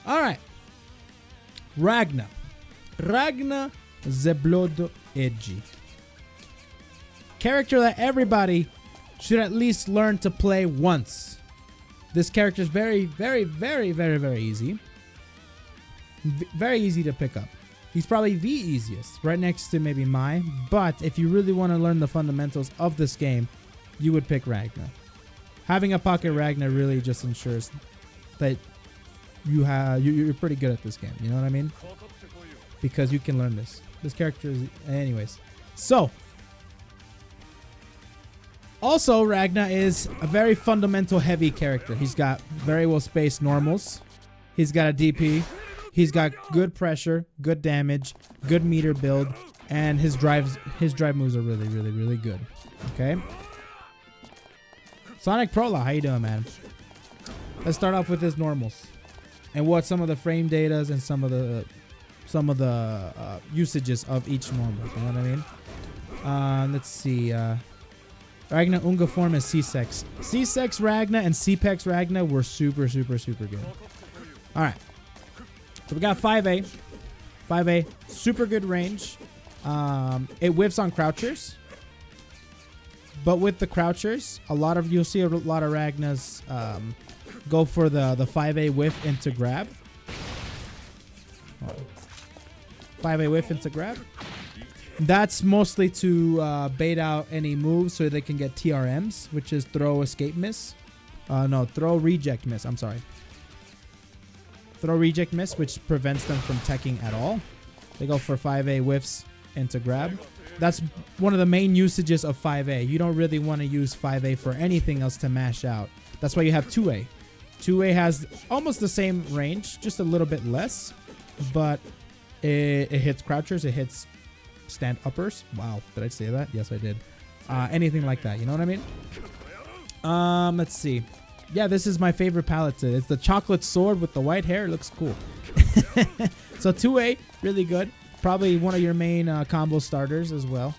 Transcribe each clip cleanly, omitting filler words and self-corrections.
All right. Ragna. Ragna the Blood Edgy. Character that everybody should at least learn to play once. This character is very, very, very, very, very easy. Very easy to pick up. He's probably the easiest, right next to maybe Mai. But if you really want to learn the fundamentals of this game, you would pick Ragna. Having a pocket Ragna really just ensures that you're pretty good at this game. You know what I mean? Because you can learn this. This character is... Anyways. So. Also, Ragna is a very fundamental heavy character. He's got very well spaced normals. He's got a DP. He's got good pressure, good damage, good meter build, and his drive moves are really, really, really good. Okay. Sonic Prola, how you doing, man? Let's start off with his normals and what some of the frame datas and some of the usages of each normal. You know what I mean? Let's see. Ragna Unga form is C-Sex. C-Sex Ragna and C-Pex Ragna were super, super, super good. All right. So we got 5A. 5A, super good range. It whiffs on crouchers. But with the crouchers, you'll see a lot of Ragnas go for the 5A whiff into grab. 5A whiff into grab. That's mostly to bait out any moves so they can get TRMs, which is throw, escape, miss. Throw, reject, miss. I'm sorry. Throw, reject, miss, which prevents them from teching at all. They go for 5A whiffs into grab. That's one of the main usages of 5A. You don't really want to use 5A for anything else to mash out. That's why you have 2A. 2A has almost the same range, just a little bit less, but it hits crouchers, it hits stand uppers. Wow, did I say that? Yes, I did. Anything like that, you know what I mean? Let's see. Yeah, this is my favorite palette. It's the chocolate sword with the white hair. It looks cool. So 2A, really good. Probably one of your main combo starters as well.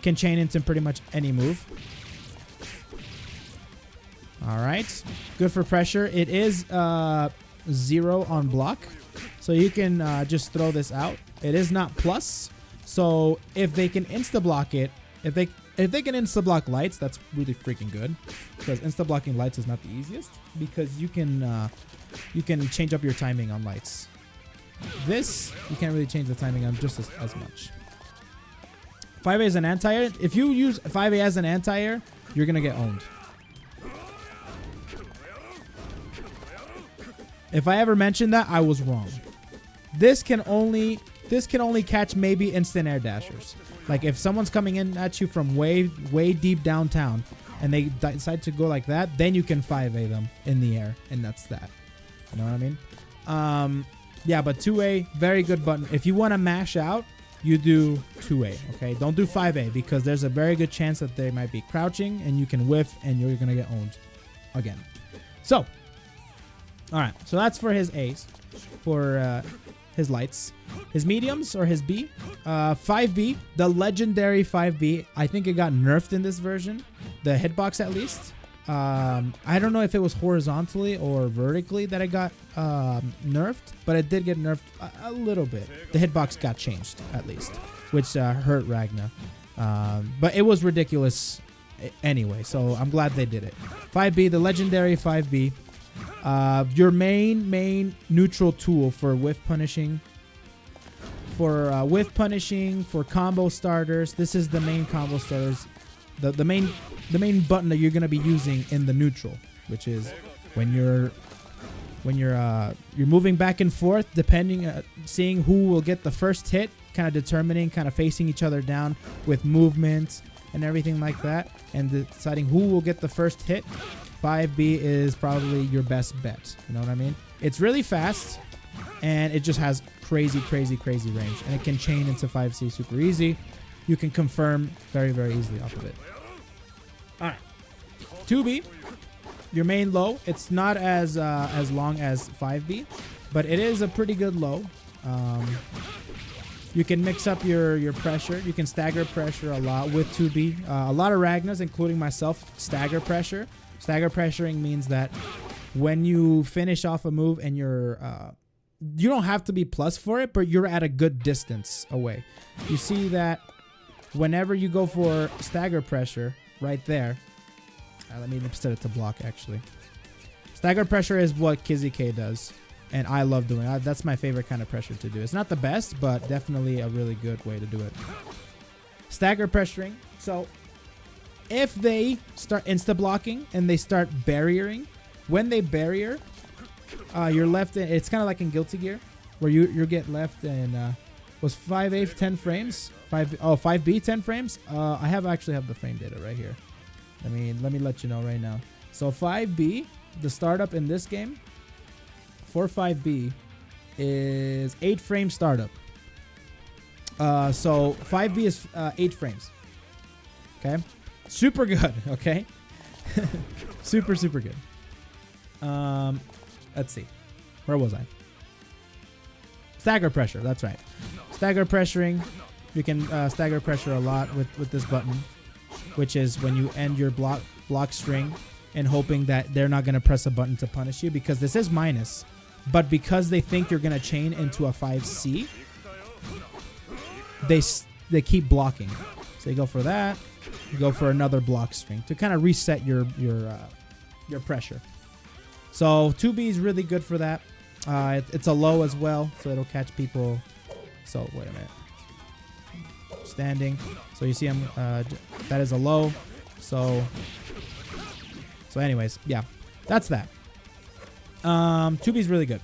Can chain into pretty much any move. All right. Good for pressure. It is 0 on block. So you can just throw this out. It is not plus. So if they can insta-block it, if they can insta-block lights, that's really freaking good. Because insta-blocking lights is not the easiest. Because you can change up your timing on lights. This, you can't really change the timing on just as much. 5A is an anti-air. If you use 5A as an anti-air, you're going to get owned. If I ever mentioned that, I was wrong. This can only catch maybe instant air dashers. Like if someone's coming in at you from way deep downtown and they decide to go like that, then you can 5A them in the air, and that's that. You know what I mean? Yeah, but 2A, very good button. If you want to mash out, you do 2A, okay? Don't do 5A because there's a very good chance that they might be crouching and you can whiff and you're going to get owned again. So, all right. So that's for his A's, for his lights. His mediums or his B. 5B, the legendary 5B. I think it got nerfed in this version. The hitbox at least. I don't know if it was horizontally or vertically that it got nerfed, but it did get nerfed a little bit. The hitbox got changed at least, which hurt Ragna. But it was ridiculous anyway, so I'm glad they did it. 5B, the legendary 5B. Your main neutral tool for whiff punishing. For whiff punishing, for combo starters. This is the main combo starters. The main button that you're gonna be using in the neutral, which is when you're moving back and forth, depending, seeing who will get the first hit, kind of determining, kind of facing each other down with movement and everything like that, and deciding who will get the first hit. 5B is probably your best bet. You know what I mean? It's really fast, and it just has crazy range, and it can chain into 5C super easy. You can confirm very easily off of it. All right, 2B, your main low. It's not as long as 5B, but it is a pretty good low. You can mix up your pressure. You can stagger pressure a lot with 2B. A lot of Ragnas, including myself, stagger pressure. Stagger pressuring means that when you finish off a move and you don't have to be plus for it, but you're at a good distance away. You see that whenever you go for Stagger Pressure right there. Let me set it to block, actually. Stagger Pressure is what Kizzy K does, and I love doing it. That's my favorite kind of pressure to do. It's not the best, but definitely a really good way to do it. Stagger Pressuring. So if they start insta-blocking and they start barriering, when they barrier, you're left in, it's kind of like in Guilty Gear, where you get left in, was 5A 10 frames? 5B 10 frames? I actually have the frame data right here. Let me let you know right now. So 5B, the startup in this game, for 5B, is 8 frame startup. So 5B is 8 frames. Okay? Super good, okay? super good. Let's see. Where was I? Stagger Pressure, that's right. Stagger Pressuring. You can stagger pressure a lot with this button, which is when you end your block string and hoping that they're not going to press a button to punish you, because this is minus. But because they think you're going to chain into a 5C, they keep blocking. So you go for that. You go for another block string to kind of reset your pressure. So 2B is really good for that. It's a low as well, so it'll catch people. So wait a minute. Standing. So you see him. That is a low. So anyways, yeah, that's that. 2B is really good.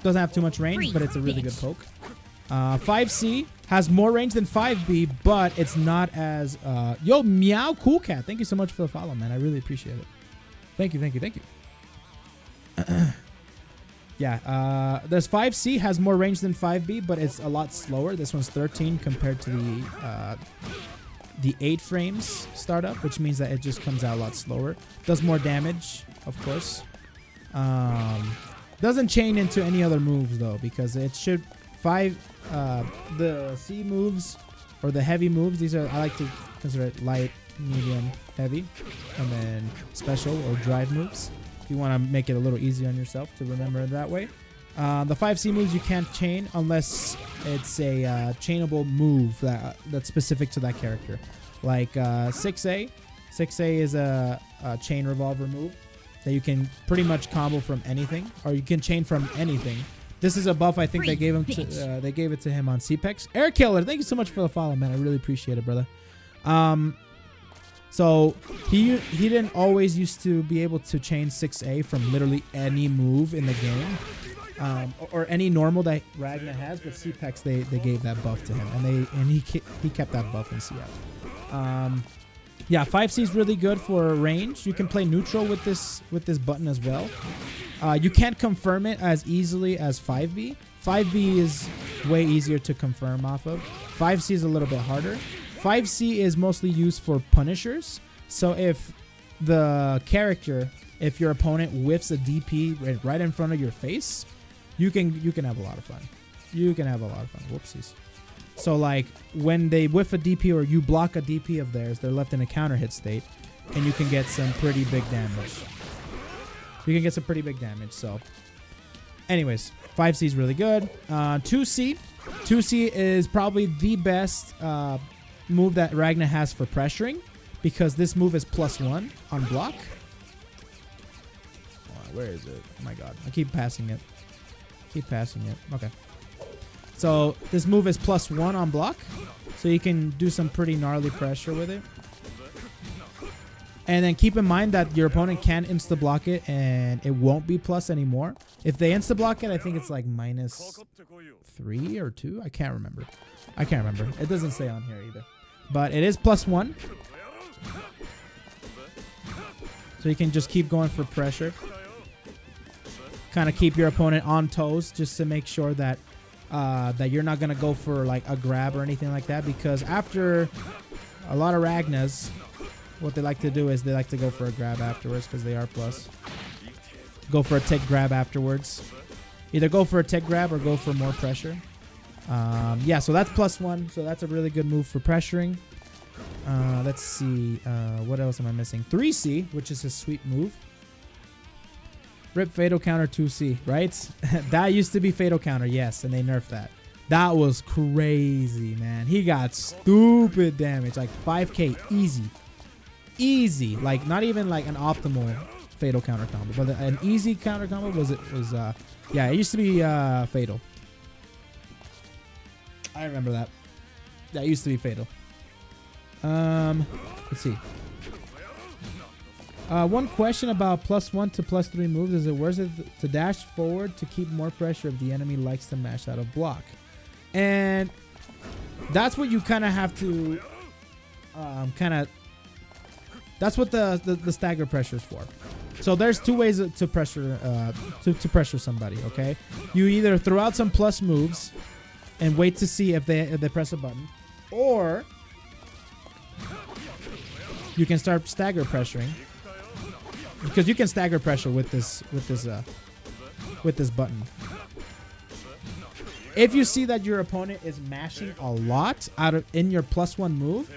Doesn't have too much range, but it's a really good poke. 5C has more range than 5B, but it's not as... Yo, Meow Cool Cat. Thank you so much for the follow, man. I really appreciate it. Thank you. Yeah, there's 5C has more range than 5B, but it's a lot slower. This one's 13 compared to the 8 frames startup, which means that it just comes out a lot slower. Does more damage, of course. Doesn't chain into any other moves though, because it should the C moves or the heavy moves. These are, I like to consider it light, medium, heavy, and then special or drive moves. You want to make it a little easier on yourself to remember it that way. The 5C moves you can't chain unless it's a chainable move that's specific to that character. Like 6A. 6A is a chain revolver move that you can pretty much combo from anything, or you can chain from anything. This is a buff I think they gave him to, they gave it to him on CPEX. Air Killer, thank you so much for the follow, man. I really appreciate it, brother. So he didn't always used to be able to chain 6A from literally any move in the game, or any normal that Ragna has. But CPEX they gave that buff to him, and he kept that buff in CF. Yeah, 5C is really good for range. You can play neutral with this button as well. You can't confirm it as easily as 5B. 5B is way easier to confirm off of. 5C is a little bit harder. 5C is mostly used for punishers. So if your opponent whiffs a DP right in front of your face, you can have a lot of fun. Whoopsies. So like when they whiff a DP or you block a DP of theirs, they're left in a counter hit state, and you can get some pretty big damage. So anyways, 5C is really good. 2C is probably the best move that Ragna has for pressuring, because this move is +1 on block. Where is it? Oh my god, I keep passing it. Okay. So this move is +1 on block, so you can do some pretty gnarly pressure with it. And then keep in mind that your opponent can insta-block it, and it won't be plus anymore. If they insta-block it, I think it's like -3 or 2. I can't remember. It doesn't say on here either. But it is +1. So you can just keep going for pressure. Kind of keep your opponent on toes just to make sure that you're not going to go for like a grab or anything like that. Because after a lot of Ragnas, what they like to do is they like to go for a grab afterwards because they are plus. Go for a tick grab afterwards. Either go for a tick grab or go for more pressure. Yeah, so that's +1. So that's a really good move for pressuring. Let's see. What else am I missing? 3C, which is a sweet move. Rip Fatal Counter 2C, right? That used to be Fatal Counter, yes, and they nerfed that. That was crazy, man. He got stupid damage, like 5k easy. Easy, like not even like an optimal Fatal Counter combo, but an easy counter combo was yeah, it used to be Fatal. I remember that. That used to be Fatal. Let's see. One question about +1 to +3 moves is it worth it to dash forward to keep more pressure if the enemy likes to mash out of block? And that's what you kind of have to that's what the stagger pressure is for. So there's two ways to pressure to pressure somebody, okay? You either throw out some plus moves and wait to see if they press a button, or you can start stagger pressuring, because you can stagger pressure with this button. If you see that your opponent is mashing a lot in your +1 move,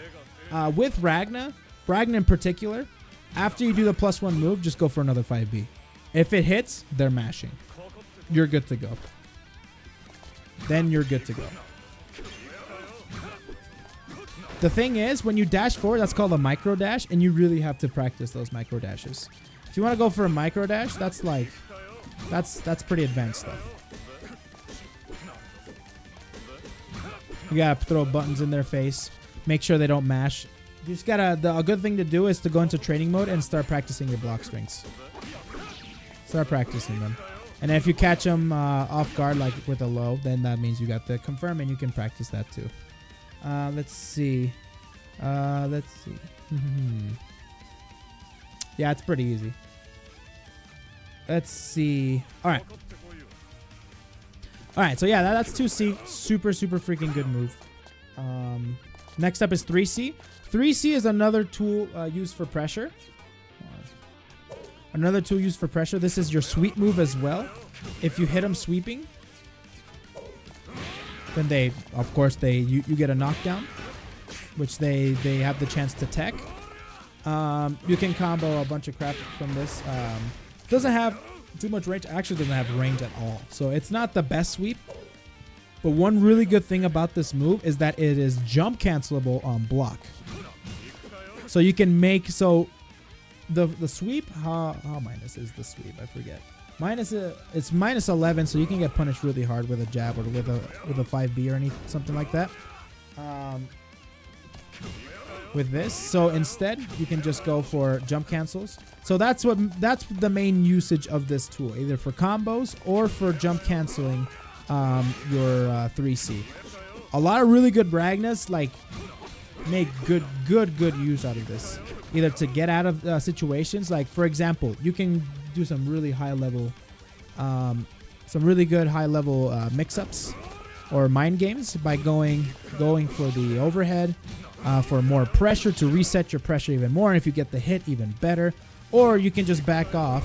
with Ragna in particular, after you do the +1 move, just go for another 5B. If it hits, they're mashing. You're good to go. Then you're good to go. The thing is, when you dash forward, that's called a micro dash, and you really have to practice those micro dashes. If you want to go for a micro dash, that's pretty advanced stuff. You gotta throw buttons in their face, make sure they don't mash. You just gotta. A good thing to do is to go into training mode and start practicing your block strings. Start practicing them, and if you catch them off guard, like with a low, then that means you got the confirm, and you can practice that too. Let's see. Yeah, it's pretty easy. Let's see. All right. So yeah, that's 2C. Super freaking good move. Next up is 3C. 3C is another tool used for pressure. Another tool used for pressure. This is your sweep move as well. If you hit them sweeping, then you get a knockdown, which they have the chance to tech. You can combo a bunch of crap from this. Doesn't have too much range. Actually doesn't have range at all. So it's not the best sweep. But one really good thing about this move is that it is jump cancelable on block. So you can make the sweep. How minus is the sweep? I forget. It's -11, so you can get punished really hard with a jab or with a 5B or something like that. With this, so instead you can just go for jump cancels. So that's the main usage of this tool, either for combos or for jump canceling your 3C. A lot of really good Ragnas make good use out of this, either to get out of situations. Like for example, you can do some really good high level mix-ups or mind games by going for the overhead, for more pressure to reset your pressure even more, and if you get the hit, even better. Or you can just back off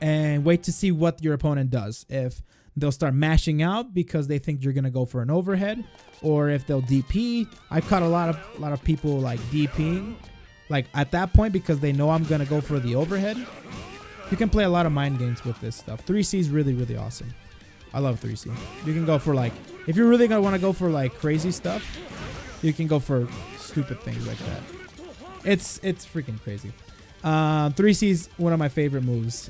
and wait to see what your opponent does. If they'll start mashing out because they think you're gonna go for an overhead, or if they'll DP. I caught a lot of people like DPing, like at that point, because they know I'm gonna go for the overhead. You can play a lot of mind games with this stuff. 3C is really awesome. I love 3C. You can go for if you're really gonna want to go for crazy stuff, you can go for stupid things like that. It's freaking crazy. 3C is one of my favorite moves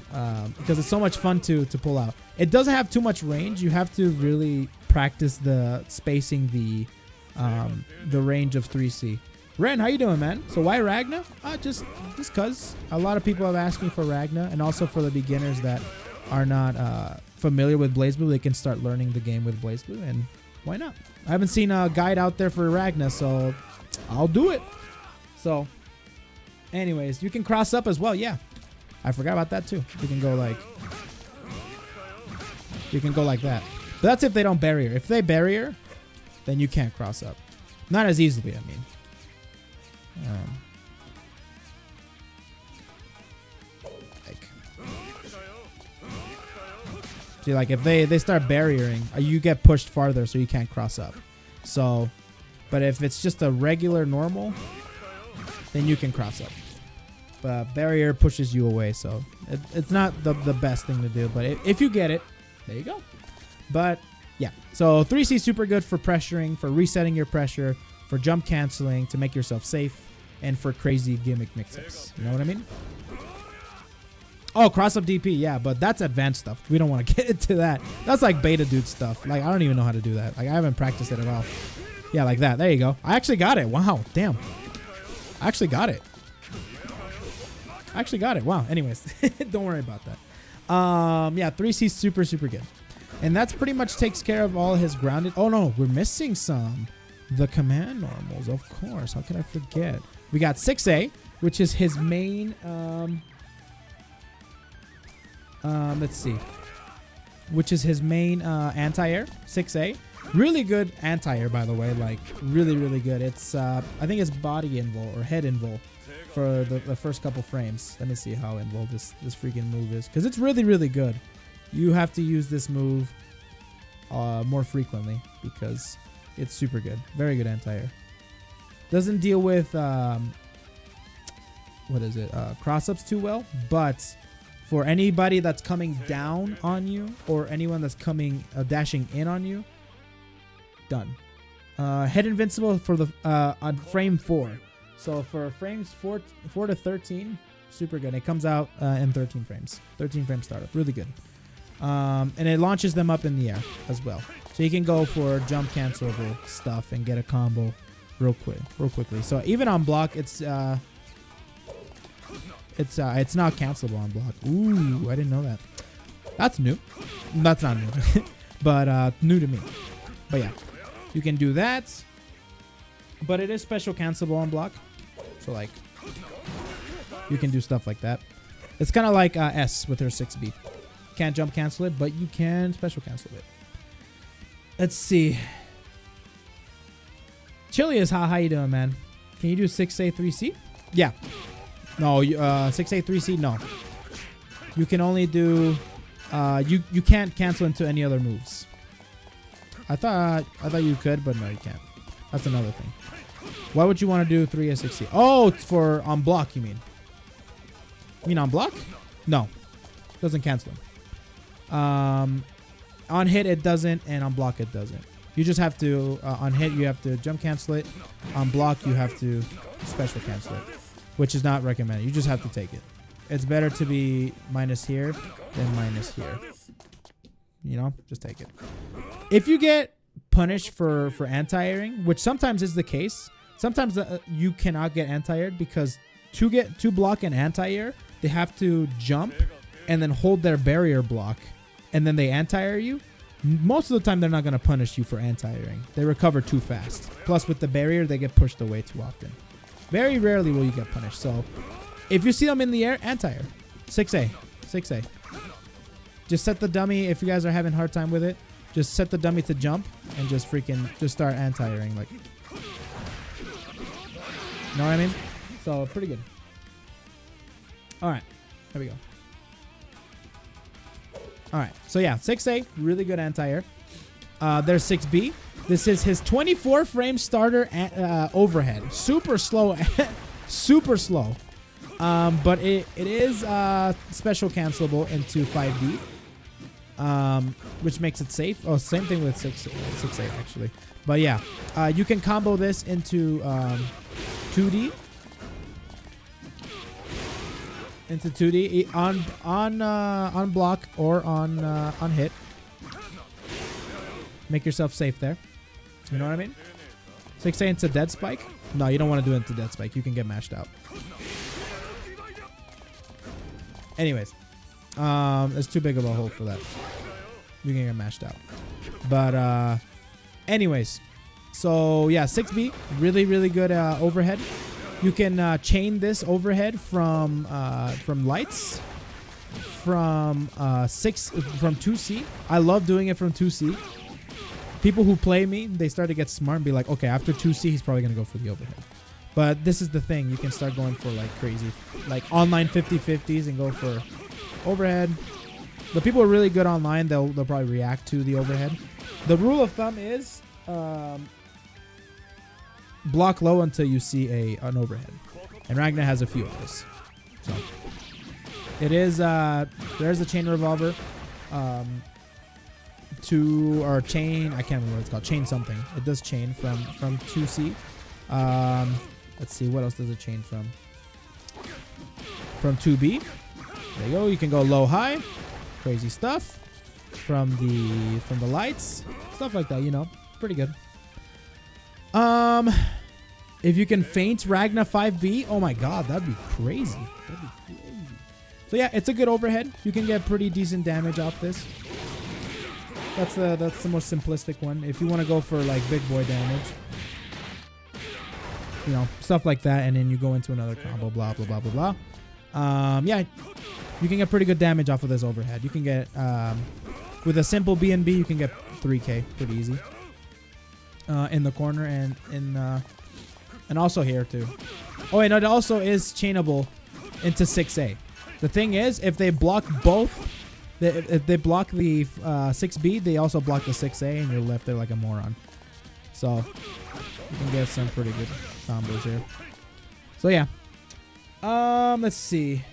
because it's so much fun to pull out. It doesn't have too much range. You have to really practice the spacing, the range of 3C. Ren, how you doing, man? So why Ragna? Just cause a lot of people have asked me for Ragna, and also for the beginners that are not familiar with Blazblue, they can start learning the game with Blazblue, and why not? I haven't seen a guide out there for Ragna, so I'll do it. So anyways, you can cross up as well. Yeah, I forgot about that too. You can go like that. But that's if they don't barrier. If they barrier, then you can't cross up. Not as easily, I mean. See, if they start barriering, you get pushed farther, so you can't cross up. So, but if it's just a regular normal, then you can cross up. barrier pushes you away, so it's not the best thing to do. But if you get it, there you go. But yeah, so 3C super good for pressuring, for resetting your pressure, for jump canceling, to make yourself safe, and for crazy gimmick mix-ups. You know what I mean? Oh, cross-up DP, yeah, but that's advanced stuff. We don't want to get into that. That's like beta dude stuff. Like, I don't even know how to do that. Like, I haven't practiced it at all. Yeah, like that. There you go. I actually got it. Wow, damn. I actually got it. Wow. Anyways, don't worry about that. Yeah, 3C super, super good. And that's pretty much takes care of all his grounded. Oh, no, we're missing some. The command normals, of course. How could I forget? We got 6A, which is his main... let's see. Which is his main anti-air, 6A. Really good anti-air, by the way. Like, really, really good. It's, I think it's body invul or head invul for the first couple frames. Let me see how invul this freaking move is. Because it's really, really good. You have to use this move more frequently because it's super good. Very good anti-air. Doesn't deal with, what is it? Cross-ups too well, but... For anybody that's coming down on you or anyone that's coming dashing in on you, done. Head invincible for the on frame 4. So for frames 4 to 13, super good. It comes out in 13 frames. 13 frame startup, really good. And it launches them up in the air as well. So you can go for jump cancelable stuff and get a combo real quickly. So even on block, it's not cancelable on block. Ooh, I didn't know that. That's new. That's not new, but new to me. But yeah, you can do that. But it is special cancelable on block. So like, you can do stuff like that. It's kind of like S with her 6B. Can't jump cancel it, but you can special cancel it. Let's see. Chilius, how you doing, man? Can you do 6A 3C? Yeah. No, 6A 3C, no. You can only do you can't cancel into any other moves. I thought you could, but no, you can't. That's another thing. Why would you want to do 3A 6C? Oh, it's for on block, you mean? You mean on block? No. Doesn't cancel them. On hit it doesn't, and on block it doesn't. You just have to on hit you have to jump cancel it. On block you have to special cancel it, which is not recommended. You just have to take it. It's better to be minus here than minus here. You know, just take it. If you get punished for anti-airing, which sometimes is the case, sometimes you cannot get anti-aired because to block an anti-air, they have to jump and then hold their barrier block, and then they anti-air you. Most of the time, they're not going to punish you for anti-airing. They recover too fast. Plus, with the barrier, they get pushed away too often. Very rarely will you get punished. So, if you see them in the air, anti-air. 6A. 6A. Just set the dummy, if you guys are having a hard time with it, just set the dummy to jump and just start anti-airing. Like, you know what I mean? So, pretty good. Alright. There we go. Alright. So, yeah. 6A. Really good anti-air. There's 6B. This is his 24 frame starter overhead. Super slow. Super slow. But it is special cancelable into 5D. Which makes it safe. Oh, same thing with 6A actually. But yeah, you can combo this into 2D. Into 2D on block or on hit. Make yourself safe there. You know what I mean? 6A into dead spike. No, you don't want to do it into dead spike. You can get mashed out. Anyways, it's too big of a hole for that. You can get mashed out. But anyways, so yeah, 6B, really really good overhead. You can chain this overhead from lights, from 2C. I love doing it from 2C. People who play me, they start to get smart and be like, okay, after 2C, he's probably gonna go for the overhead. But this is the thing, you can start going for like crazy, like online 50-50s and go for overhead. The people who are really good online, they'll probably react to the overhead. The rule of thumb is block low until you see an overhead. And Ragna has a few of those. So it is there's a chain revolver, or chain. I can't remember what it's called. Chain something. It does chain from 2C. Let's see, what else does it chain from? From 2B. There you go. You can go low, high. Crazy stuff. From the lights, stuff like that. You know, pretty good. If you can feint Ragna 5B, oh my god, that'd be crazy. That'd be crazy. So yeah, it's a good overhead. You can get pretty decent damage off this. That's the most simplistic one. If you want to go for like big boy damage, you know, stuff like that, and then you go into another combo, blah blah blah blah blah. Yeah, you can get pretty good damage off of this overhead. You can get with a simple B&B, you can get 3K pretty easy. In the corner and also here too. Oh, and it also is chainable into 6A. The thing is, if they block both, if they block the 6B, they also block the 6A, and you're left there like a moron. So you can get some pretty good combos here. So yeah, let's see.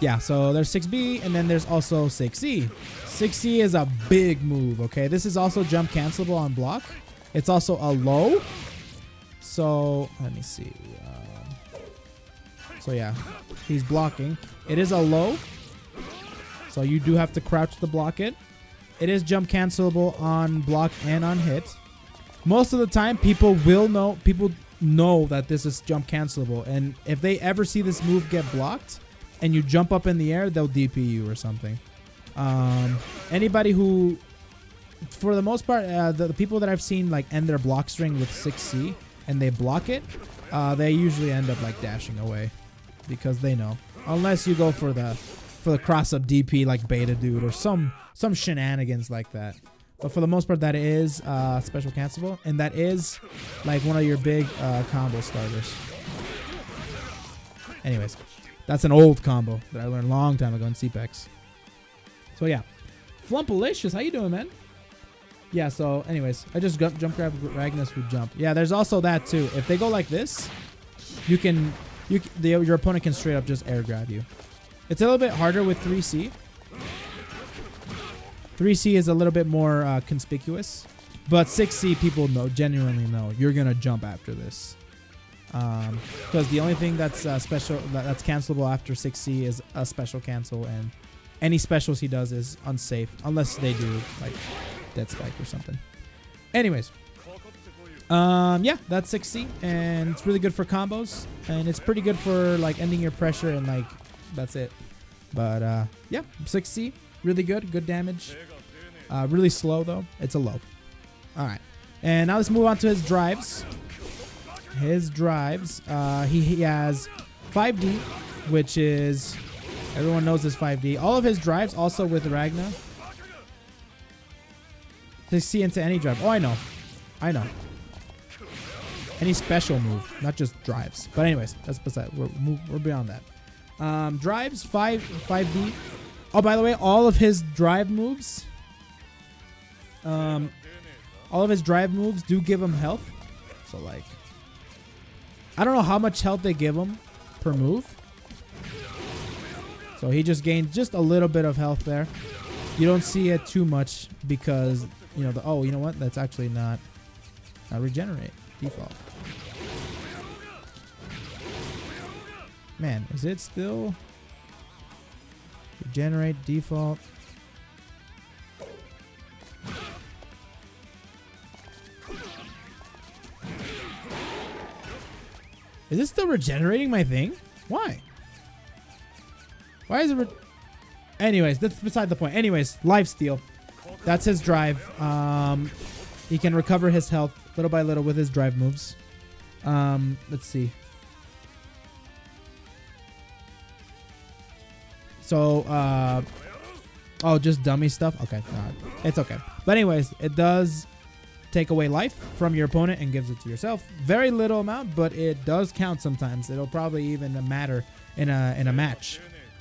Yeah, so there's 6B, and then there's also 6C. 6C is a big move, okay? This is also jump cancelable on block. It's also a low. So, let me see. So, yeah, he's blocking. It is a low. So, you do have to crouch to block it. It is jump cancelable on block and on hit. Most of the time, people know that this is jump cancelable. And if they ever see this move get blocked, and you jump up in the air, they'll DP you or something. Anybody who, for the most part, the people that I've seen like end their block string with 6C and they block it, they usually end up like dashing away because they know. Unless you go for the cross up DP like Beta Dude or some shenanigans like that. But for the most part, that is special cancelable, and that is like one of your big combo starters. Anyways. That's an old combo that I learned a long time ago in CPEX. So yeah. Flumpalicious, how you doing, man? Yeah, so anyways, I just jump grab Ragna's with jump. Yeah, there's also that too. If they go like this, your opponent can straight up just air grab you. It's a little bit harder with 3C. 3C is a little bit more conspicuous. But 6C, people genuinely know you're going to jump after this. Because the only thing that's special that's cancelable after 6C is a special cancel, and any specials he does is unsafe unless they do like dead spike or something. Anyways, yeah, that's 6C, and it's really good for combos, and it's pretty good for like ending your pressure, and like that's it. But yeah, 6C, really good damage. Really slow though. It's a low. All right, and now let's move on to his drives. His drives, he has 5D, which is, everyone knows this 5D. All of his drives also with Ragna. To see into any drive. Oh, I know. Any special move, not just drives. But anyways, that's beside. We're beyond that. Drives 5D. Oh, by the way, all of his drive moves. All of his drive moves do give him health. So like, I don't know how much health they give him per move. So he just gained just a little bit of health there. You don't see it too much because, you know, you know what? That's actually not regenerate default. Man, is it still regenerate default? Is it still regenerating my thing? Why? Why is it? Anyways, that's beside the point. Anyways, lifesteal. That's his drive. He can recover his health little by little with his drive moves. Let's see. So, oh, just dummy stuff? Okay, it's okay. But anyways, it does take away life from your opponent and gives it to yourself. Very little amount, but it does count sometimes. It'll probably even matter in a match.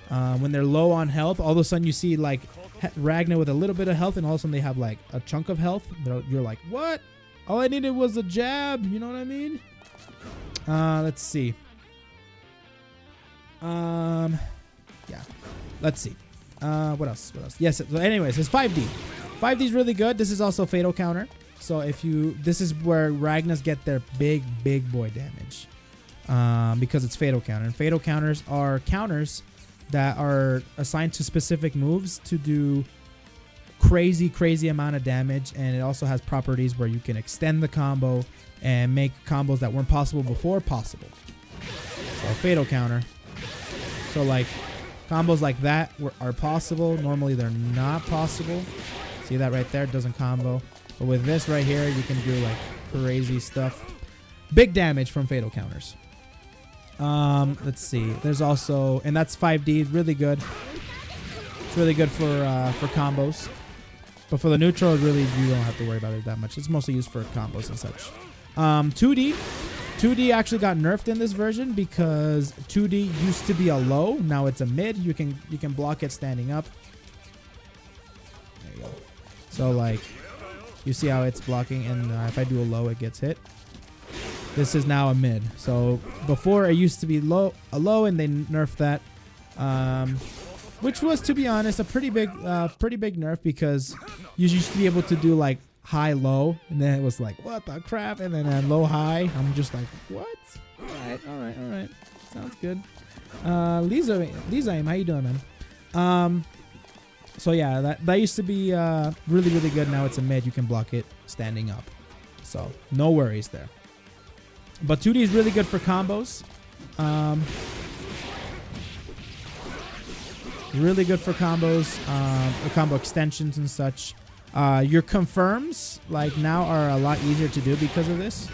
When they're low on health, all of a sudden you see like Ragna with a little bit of health, and all of a sudden they have like a chunk of health. You're like, what? All I needed was a jab. You know what I mean? Let's see. Yeah. Let's see. What else? Yes. So anyways, it's 5D. 5D is really good. This is also fatal counter. So this is where Ragnas get their big boy damage. Because it's fatal counter. And fatal counters are counters that are assigned to specific moves to do crazy amount of damage. And it also has properties where you can extend the combo and make combos that weren't possible before possible. So fatal counter. So like combos like that are possible. Normally they're not possible. See that right there? It doesn't combo. But with this right here, you can do like crazy stuff. Big damage from fatal counters. Let's see. There's also, and that's 5D. Really good. It's really good for combos. But for the neutral, really you don't have to worry about it that much. It's mostly used for combos and such. 2D. 2D actually got nerfed in this version because 2D used to be a low. Now it's a mid. You can block it standing up. There you go. So like, you see how it's blocking, and if I do a low, it gets hit. This is now a mid. So before it used to be a low, and they nerfed that, which was, to be honest, a pretty big nerf because you used to be able to do like high low, and then it was like, what the crap, and then low high. I'm just like, what? All right. Sounds good. Lisa, how you doing, man? So yeah, that used to be really good. Now it's a mid. You can block it standing up, so no worries there. But 2D is really good for combos. Really good for combos, combo extensions and such. Your confirms like now are a lot easier to do because of this.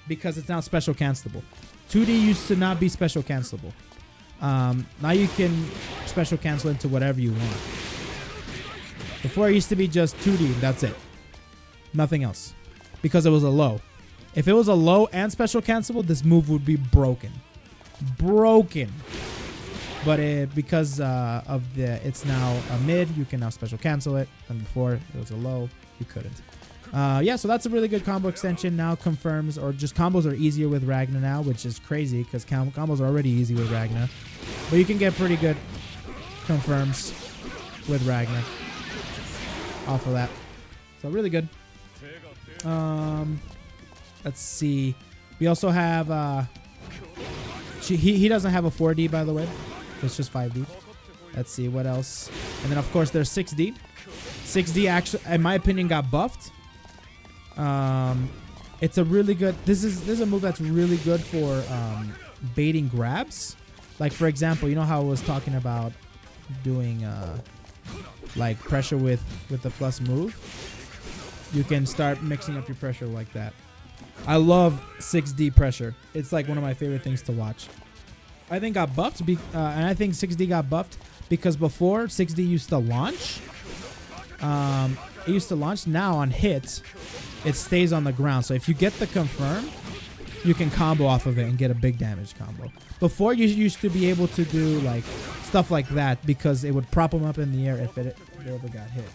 Because it's now special cancelable. 2D used to not be special cancelable. Now you can special cancel into whatever you want. Before it used to be just 2D, that's it. Nothing else. Because it was a low. If it was a low and special cancelable, this move would be broken. But because it's now a mid, you can now special cancel it. And before it was a low, you couldn't. Yeah, so that's a really good combo extension. Now confirms, or just combos are easier with Ragna now, which is crazy because combos are already easy with Ragna. But you can get pretty good confirms with Ragna off of that. So really good. Let's see. We also have he doesn't have a 4D, by the way. It's just 5D. Let's see what else. And then of course there's 6D. 6D actually, in my opinion, got buffed. It's a really good. This is a move that's really good for baiting grabs. Like for example, you know how I was talking about doing like pressure with the plus move. You can start mixing up your pressure like that. I love 6D pressure. It's like one of my favorite things to watch. I think got buffed, and I think 6D got buffed because before 6D used to launch. It used to launch. Now on hits, it stays on the ground. So if you get the confirm, you can combo off of it and get a big damage combo. Before you used to be able to do like stuff like that because it would prop them up in the air if it ever got hit.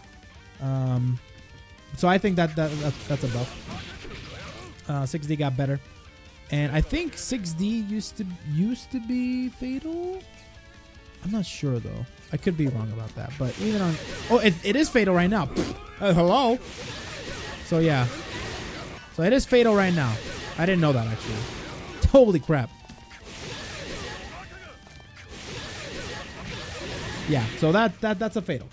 So I think that's a buff. 6D got better, and I think 6D used to be fatal. I'm not sure though. I could be wrong about that, but even on it is fatal right now. Hello. So yeah, so it is fatal right now. I didn't know that actually. Holy crap. Yeah, so that's a fatal.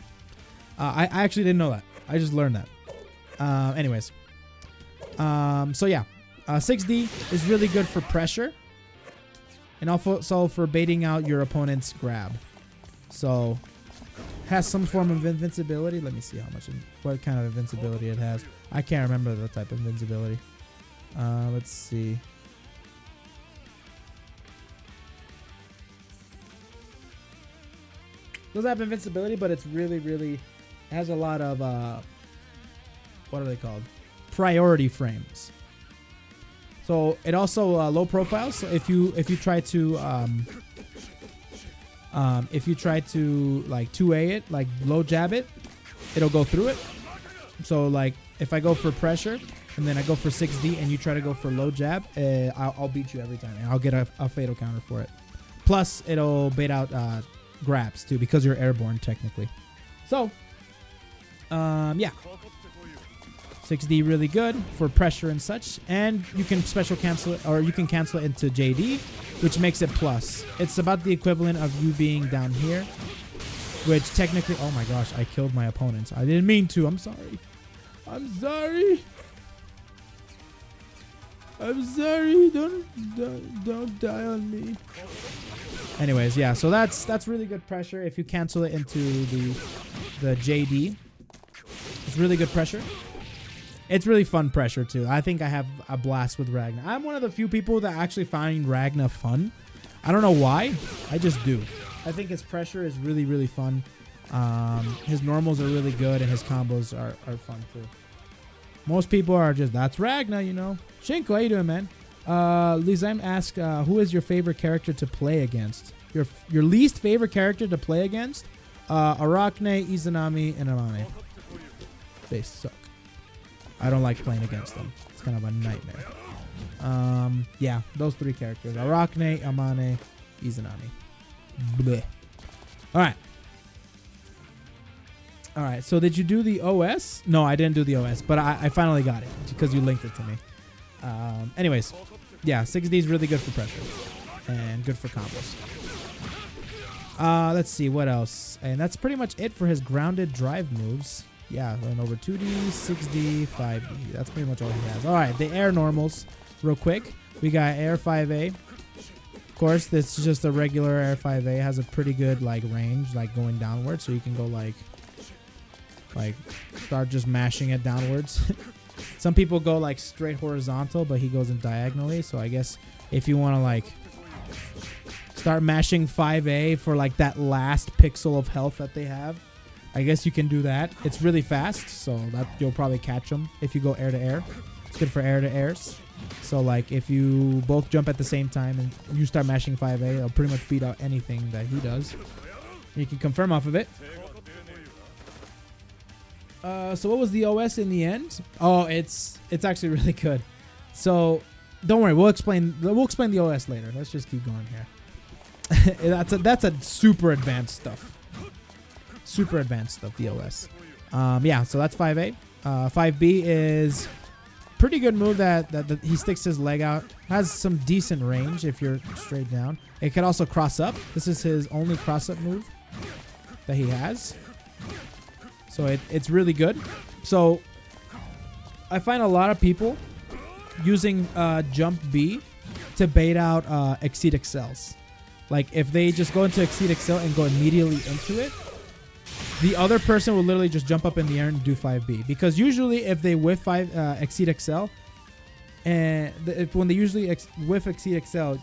I actually didn't know that. I just learned that. Anyways. So yeah, 6D is really good for pressure and also for baiting out your opponent's grab. So has some form of invincibility. Let me see what kind of invincibility it has. I can't remember the type of invincibility. Let's see. Doesn't have invincibility, but it's really has a lot of what are they called? Priority frames. So it also low profile. So if you try to like 2A it, like low jab it, it'll go through it. So like if I go for pressure, and then I go for 6D, and you try to go for low jab, I'll beat you every time, and I'll get a fatal counter for it. Plus, it'll bait out grabs too, because you're airborne technically. So, yeah. 6D really good for pressure and such, and you can special cancel it, or you can cancel it into JD, which makes it plus. It's about the equivalent of you being down here, which technically, oh my gosh, I killed my opponents. I didn't mean to. I'm sorry. I'm sorry. I'm sorry. Don't die on me. Anyways, yeah. So that's really good pressure if you cancel it into the JD. It's really good pressure. It's really fun pressure too. I think I have a blast with Ragna. I'm one of the few people that actually find Ragna fun. I don't know why. I just do. I think his pressure is really, really fun. His normals are really good, and his combos are fun too. Most people are just, that's Ragna, you know. Shinko, how you doing, man? Lizam asks, who is your favorite character to play against? Your least favorite character to play against? Arachne, Izanami, and Amane. They suck. I don't like playing against them. It's kind of a nightmare. Yeah, those three characters. Arachne, Amane, Izanami. Bleh. Alright. Alright, so did you do the OS? No, I didn't do the OS, but I finally got it because you linked it to me. Anyways, yeah, 6D is really good for pressure and good for combos. Let's see, what else? And that's pretty much it for his grounded drive moves. Yeah, went over 2D, 6D, 5D. That's pretty much all he has. All right, the air normals, real quick. We got air 5A. Of course, this is just a regular air 5A. It has a pretty good like range, like going downward, so you can go like start just mashing it downwards. Some people go like straight horizontal, but he goes in diagonally. So I guess if you want to like start mashing 5A for like that last pixel of health that they have, I guess you can do that. It's really fast, so that you'll probably catch them if you go air to air. It's good for air to airs. So like if you both jump at the same time and you start mashing 5A, it'll pretty much beat out anything that he does. You can confirm off of it. So what was the OS in the end? Oh, it's actually really good. So don't worry, we'll explain the OS later. Let's just keep going here. that's a super advanced stuff. Super advanced stuff, the OS. Yeah, so that's 5A. 5B is pretty good move that he sticks his leg out. Has some decent range if you're straight down. It can also cross up. This is his only cross up move that he has. So it's really good. So I find a lot of people using Jump B to bait out Exceed Excels. Like if they just go into Exceed Excel and go immediately into it, the other person will literally just jump up in the air and do 5B. Because usually if they whiff Exceed Excel, and when they usually whiff Exceed Excel,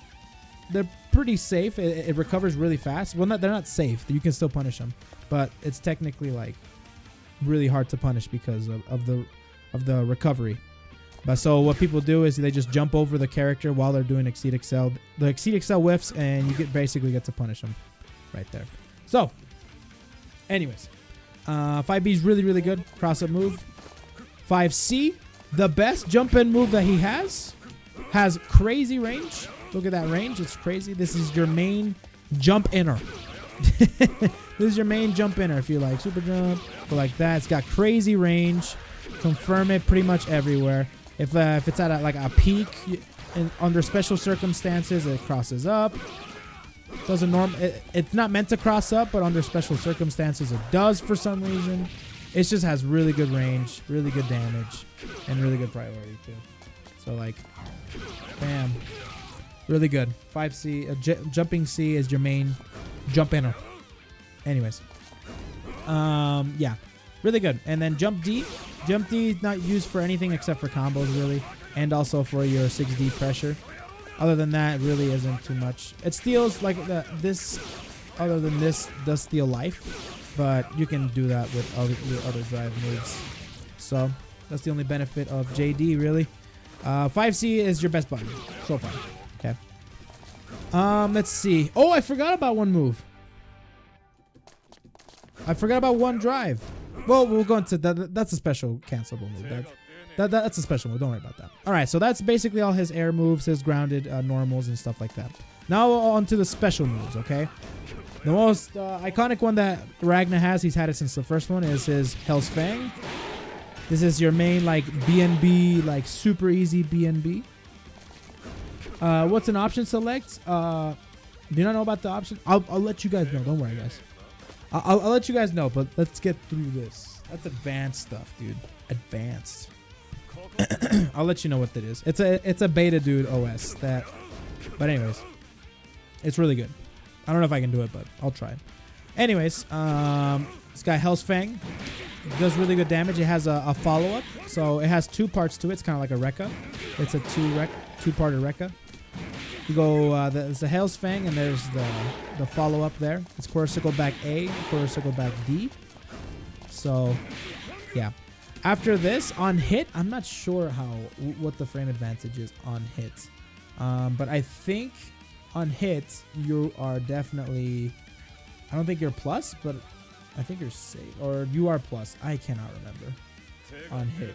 they're pretty safe. It recovers really fast. Well, they're not safe. You can still punish them. But it's technically like really hard to punish because of the recovery. But so what people do is they just jump over the character while they're doing Exceed Excel. The Exceed Excel whiffs and you basically get to punish them right there. So anyways, 5B is really, really good. Cross-up move. 5C, the best jump-in move that he has crazy range. Look at that range. It's crazy. This is your main jump-inner. This is your main jump-inner. If you like super jump or like that, it's got crazy range. Confirm it pretty much everywhere. If it's at like a peak, and under special circumstances, it crosses up. It's not meant to cross up, but under special circumstances it does for some reason. It just has really good range, really good damage, and really good priority too. So like, bam, really good. 5C, jumping C is your main jump inner. Anyways, yeah, really good. And then jump D is not used for anything except for combos really, and also for your 6D pressure. Other than that, it really isn't too much. It steals like this. Other than this, does steal life, but you can do that with your other drive moves. So that's the only benefit of JD really. 5C is your best button so far. Okay. Let's see. Oh, I forgot about one move. I forgot about one drive. Well, we'll go into that. That's a special cancelable move. That's a special move. Don't worry about that. All right, so that's basically all his air moves, his grounded normals and stuff like that. Now on to the special moves, okay? The most iconic one that Ragna has, he's had it since the first one, is his Hell's Fang. This is your main like BNB, like super easy BNB. What's an option select? Do you not know about the option? I'll let you guys know. Don't worry, guys. I'll let you guys know, but let's get through this. That's advanced stuff, dude. Advanced. I'll let you know what that is. It's a beta dude OS that, but anyways, it's really good. I don't know if I can do it, but I'll try. Anyways, this guy Hell's Fang does really good damage. It has a follow-up, so it has 2 parts to it. It's kind of like a Rekka. It's a two-parter Rekka. You go, there's the Hell's Fang, and there's the follow-up there. It's quarter circle back A, quarter circle back D. So, yeah. After this, on hit, I'm not sure what the frame advantage is on hit. But I think on hit, you are definitely... I don't think you're plus, but I think you're safe. Or you are plus. I cannot remember. On hit.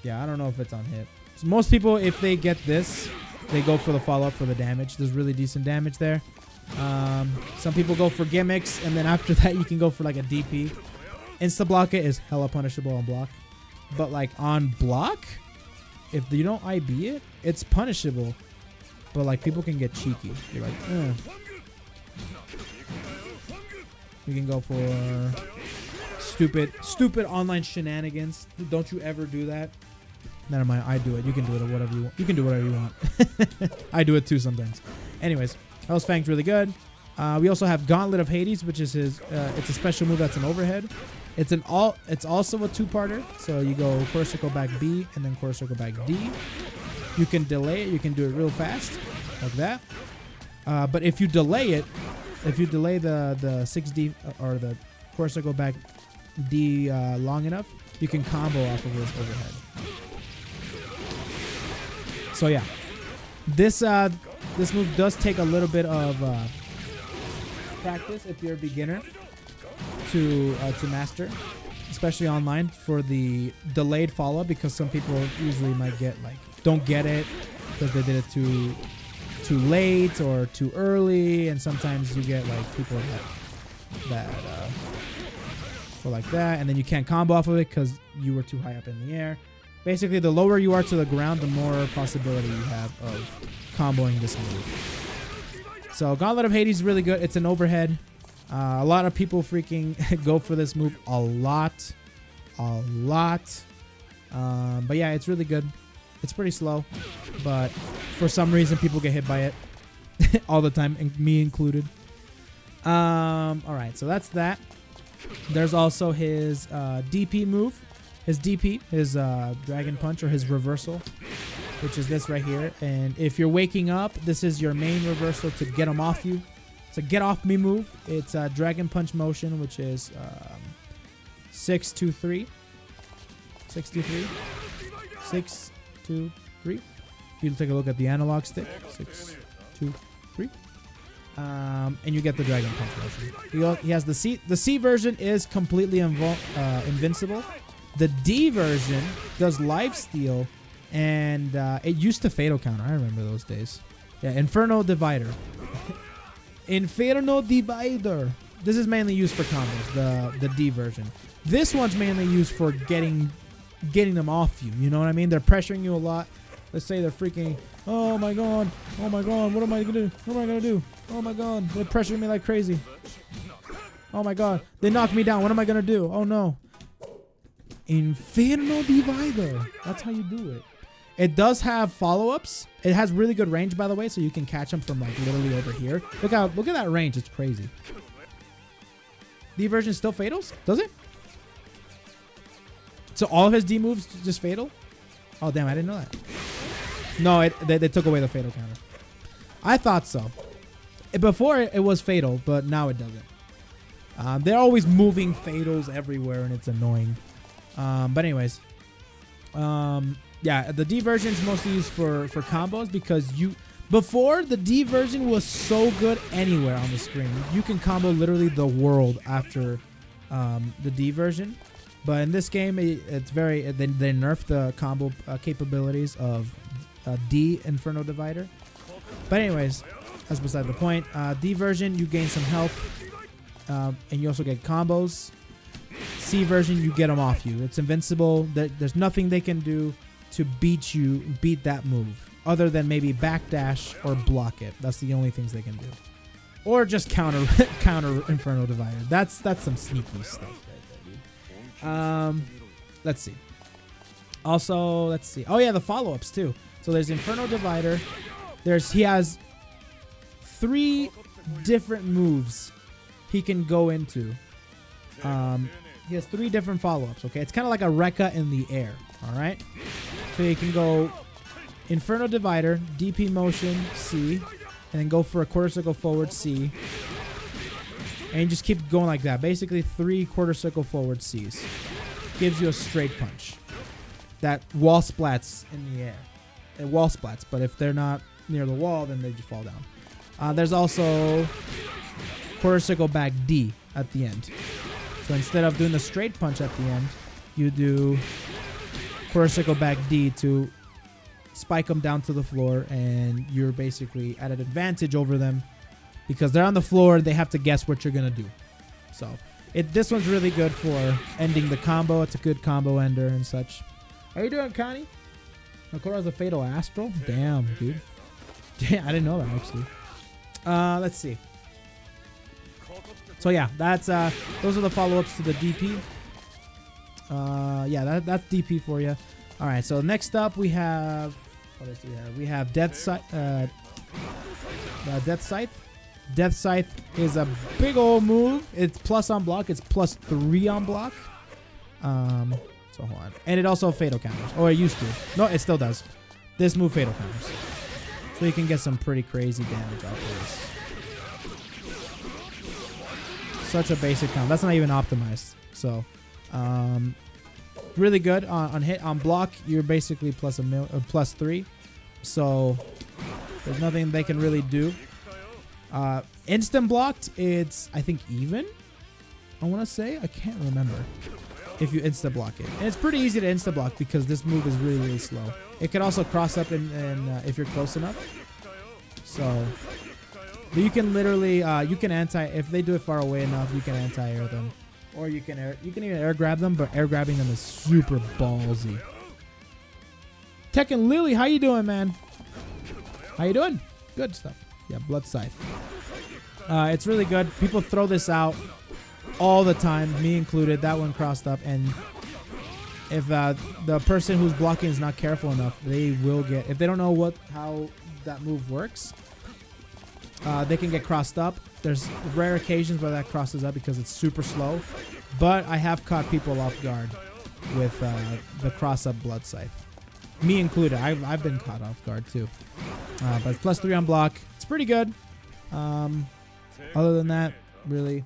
Yeah, I don't know if it's on hit. So most people, if they get this, they go for the follow-up for the damage. There's really decent damage there. Some people go for gimmicks, and then after that, you can go for like a DP. Insta-block it is hella punishable on block. But like on block, if you don't IB it, it's punishable. But like people can get cheeky. You're like, eh. You can go for stupid online shenanigans. Don't you ever do that. Never mind, I do it. You can do it whatever you want. You can do whatever you want. I do it too sometimes. Anyways, Hell's Fang's really good. We also have Gauntlet of Hades, which is his. It's a special move that's an overhead. It's also a 2-parter. So you go quarter circle back B and then quarter circle back D. You can delay it. You can do it real fast, like that. But if you delay it, if you delay the 6D or the quarter circle back D long enough, you can combo off of this overhead. So yeah, this move does take a little bit of practice if you're a beginner to master, especially online for the delayed follow-up, because some people usually might get like don't get it because they did it too late or too early, and sometimes you get like people that go like that, and then you can't combo off of it because you were too high up in the air. Basically, the lower you are to the ground, the more possibility you have of comboing this move. So Gauntlet of Hades is really good. It's an overhead. A lot of people freaking go for this move a lot. But yeah, it's really good. It's pretty slow, but for some reason people get hit by it all the time, and me included. All right, so that's that. There's also his DP move. His DP, his Dragon Punch, or his reversal, which is this right here. And if you're waking up, this is your main reversal to get him off you. It's a get off me move. It's a Dragon Punch motion, which is 6-2-3. 6-2-3. 6-2-3. If you take a look at the analog stick, 6-2-3. And you get the Dragon Punch motion. He has the C. The C version is completely invincible. The D version does lifesteal, and it used to Fatal Counter. I remember those days. Yeah, Inferno Divider. Inferno Divider. This is mainly used for combos, the D version. This one's mainly used for getting them off you. You know what I mean? They're pressuring you a lot. Let's say they're freaking, oh my god, what am I gonna do? What am I gonna do? Oh my god, they're pressuring me like crazy. Oh my god, they knocked me down. What am I gonna do? Oh no. Inferno Divider. That's how you do it. It does have follow-ups. It has really good range, by the way, so you can catch them from like literally over here. Look at that range. It's crazy. D version still fatals? Does it? So all of his D moves just fatal? Oh damn, I didn't know that. No, they took away the fatal counter. I thought so. Before it was fatal, but now it doesn't. They're always moving fatals everywhere, and it's annoying. But anyways, yeah, the D version is mostly used for combos, because before the D version was so good anywhere on the screen. You can combo literally the world after the D version. But in this game, it's very they nerfed the combo capabilities of D Inferno Divider. But anyways, that's beside the point. D version, you gain some health, and you also get combos. C version, you get them off you. It's invincible. There's nothing they can do to beat that move, other than maybe backdash or block it. That's the only things they can do. Or just counter Inferno Divider. That's some sneaky stuff right there, dude. Let's see. Also, let's see. Oh yeah, the follow-ups too. So there's Inferno Divider. He has 3 different moves he can go into. He has 3 different follow-ups, okay? It's kind of like a Rekka in the air, all right? So you can go Inferno Divider, DP motion, C, and then go for a quarter circle forward, C. And you just keep going like that. Basically 3 quarter circle forward Cs. Gives you a straight punch. That wall splats in the air. It wall splats, but if they're not near the wall, then they just fall down. There's also quarter circle back D at the end. So instead of doing the straight punch at the end, you do quarter circle back D to spike them down to the floor, and you're basically at an advantage over them because they're on the floor. They have to guess what you're gonna do. So this one's really good for ending the combo. It's a good combo ender and such. How you doing, Connie? Makora's a Fatal Astral? Damn, dude. Damn, I didn't know that, actually. Let's see. So yeah, that's those are the follow-ups to the DP. Yeah, that's DP for you. All right, so next up we have what else do we have? We have Death Scythe. Death Scythe. Death Scythe is a big old move. It's plus on block. It's plus 3 on block. So hold on. And it also fatal counters. Or it used to. No, it still does. This move fatal counters. So you can get some pretty crazy damage off of this. Such a basic count. That's not even optimized. So, really good on hit. On block, you're basically plus 3. So, there's nothing they can really do. Instant blocked, it's, I think, even. I want to say. I can't remember. If you insta block it. And it's pretty easy to insta block because this move is really, really slow. It can also cross up if you're close enough. So, but you can literally, you can if they do it far away enough, you can anti-air them. Or you can even air grab them, but air grabbing them is super ballsy. Tekken Lily, how you doing, man? How you doing? Good stuff. Yeah, Blood Scythe. It's really good. People throw this out all the time, me included. That one crossed up, and if the person who's blocking is not careful enough, they will get, if they don't know how that move works, they can get crossed up. There's rare occasions where that crosses up because it's super slow, but I have caught people off guard with the cross up Blood Scythe, me included. I've been caught off guard too, but plus 3 on block, it's pretty good. Other than that, really,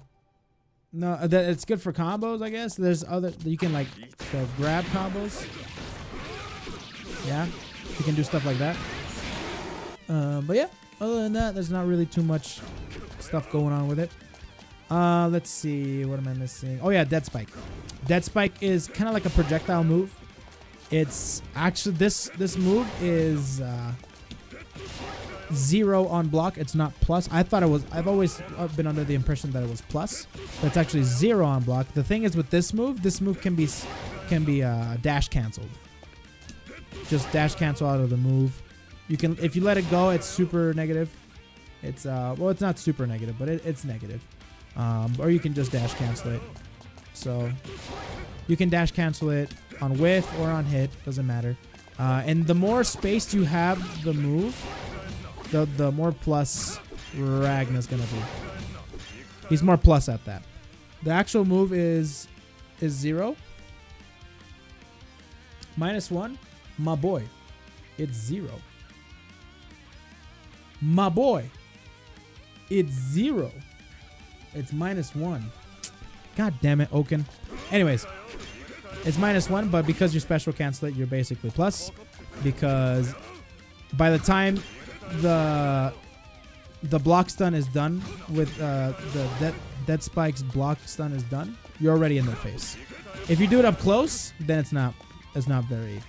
no, it's good for combos, I guess. There's other, you can like grab combos. Yeah, you can do stuff like that. But yeah, other than that, there's not really too much stuff going on with it. Let's see, what am I missing? Oh yeah, Dead Spike. Dead Spike is kind of like a projectile move. It's actually, this move is 0 on block. It's not plus. I thought it was. I've always been under the impression that it was plus, but it's actually 0 on block. The thing is with this move can be dash canceled. Just dash cancel out of the move. You can, if you let it go, it's super negative. It's well, it's not super negative, but it's negative. Or you can just dash cancel it. So you can dash cancel it on whiff or on hit, doesn't matter. And the more space you have the move, the more plus Ragna's gonna be. He's more plus at that. The actual move is 0. -1, my boy. It's 0. My boy. It's 0. It's -1. God damn it, Oaken. Anyways, it's -1, but because you special cancel it, you're basically plus. Because by the time the block stun is done with the Dead Spike's block stun is done, you're already in their face. If you do it up close, then it's not very.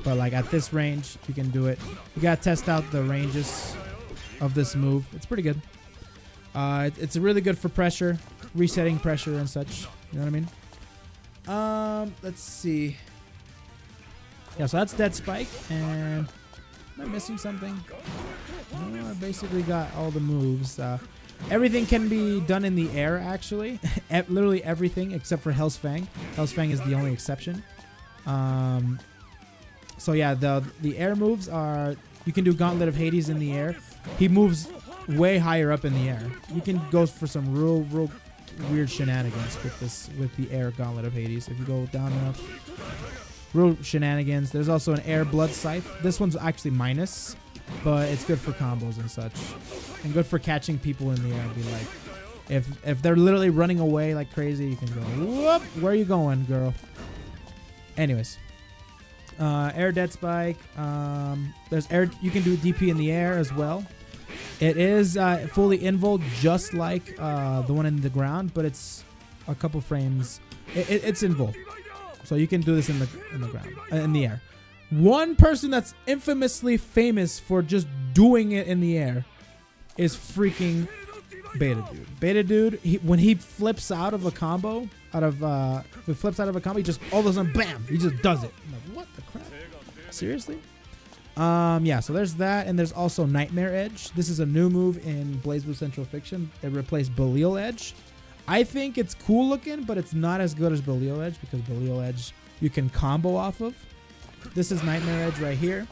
But like at this range, you can do it. You gotta test out the ranges of this move. It's pretty good. It's really good for pressure, resetting pressure and such. You know what I mean? Let's see. Yeah, so that's Dead Spike. And am I missing something? No, I basically got all the moves. Everything can be done in the air, actually. Literally everything except for Hell's Fang. Hell's Fang is the only exception. So yeah, the air moves are... You can do Gauntlet of Hades in the air. He moves way higher up in the air. You can go for some real weird shenanigans with the air Gauntlet of Hades. If you go down enough. Real shenanigans. There's also an air Blood Scythe. This one's actually minus, but it's good for combos and such. And good for catching people in the air. Be like, if they're literally running away like crazy, you can go, whoop, where are you going, girl? Anyways. Air Dead Spike. There's air. You can do DP in the air as well. It is fully invul, just like the one in the ground, but it's a couple frames. It's invul, so you can do this in the ground, in the air. One person that's infamously famous for just doing it in the air is freaking Beta Dude. Beta Dude, when he flips out of a combo, he just all of a sudden, bam, he just does it. I'm like, what the crap? Seriously? Yeah, so there's that, and there's also Nightmare Edge. This is a new move in Blazblue Central Fiction. It replaced Belial Edge. I think it's cool looking, but it's not as good as Belial Edge because Belial Edge you can combo off of. This is Nightmare Edge right here.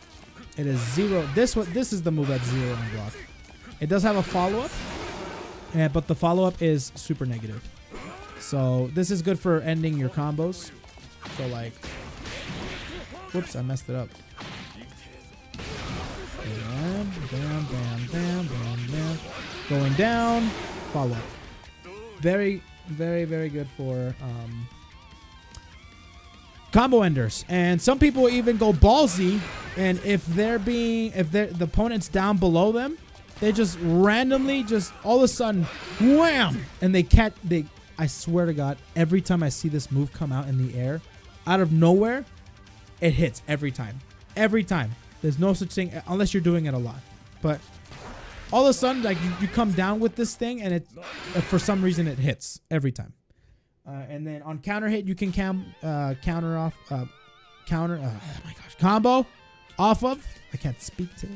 It is 0. This is the move that's 0 on block. It does have a follow-up, but the follow-up is super negative. So this is good for ending your combos. So like, whoops, I messed it up. Bam, bam, bam, bam, bam, bam. Going down, follow-up. Very, very, very good for combo enders. And some people even go ballsy, and if the opponent's down below them, they just randomly all of a sudden wham, and I swear to God, every time I see this move come out in the air out of nowhere, it hits every time. Every time. There's no such thing unless you're doing it a lot. But all of a sudden, like you come down with this thing, and it for some reason it hits every time. And then on counter hit, you can combo off of. I can't speak today.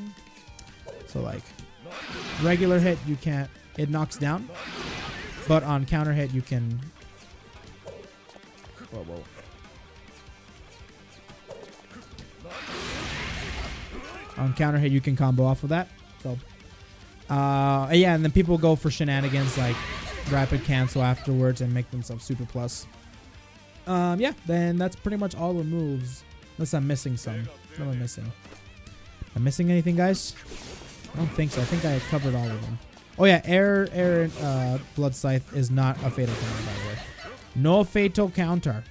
So like regular hit, you can't. It knocks down. But on counter hit, you can. Whoa. On counter hit, you can combo off of that. So, yeah, and then people go for shenanigans like rapid cancel afterwards and make themselves super plus. Yeah, then that's pretty much all the moves. Unless I'm missing some. What am I missing? Am I missing anything, guys? I don't think so. I think I covered all of them. Oh yeah, air Blood Scythe is not a fatal counter, by the way. No fatal counter.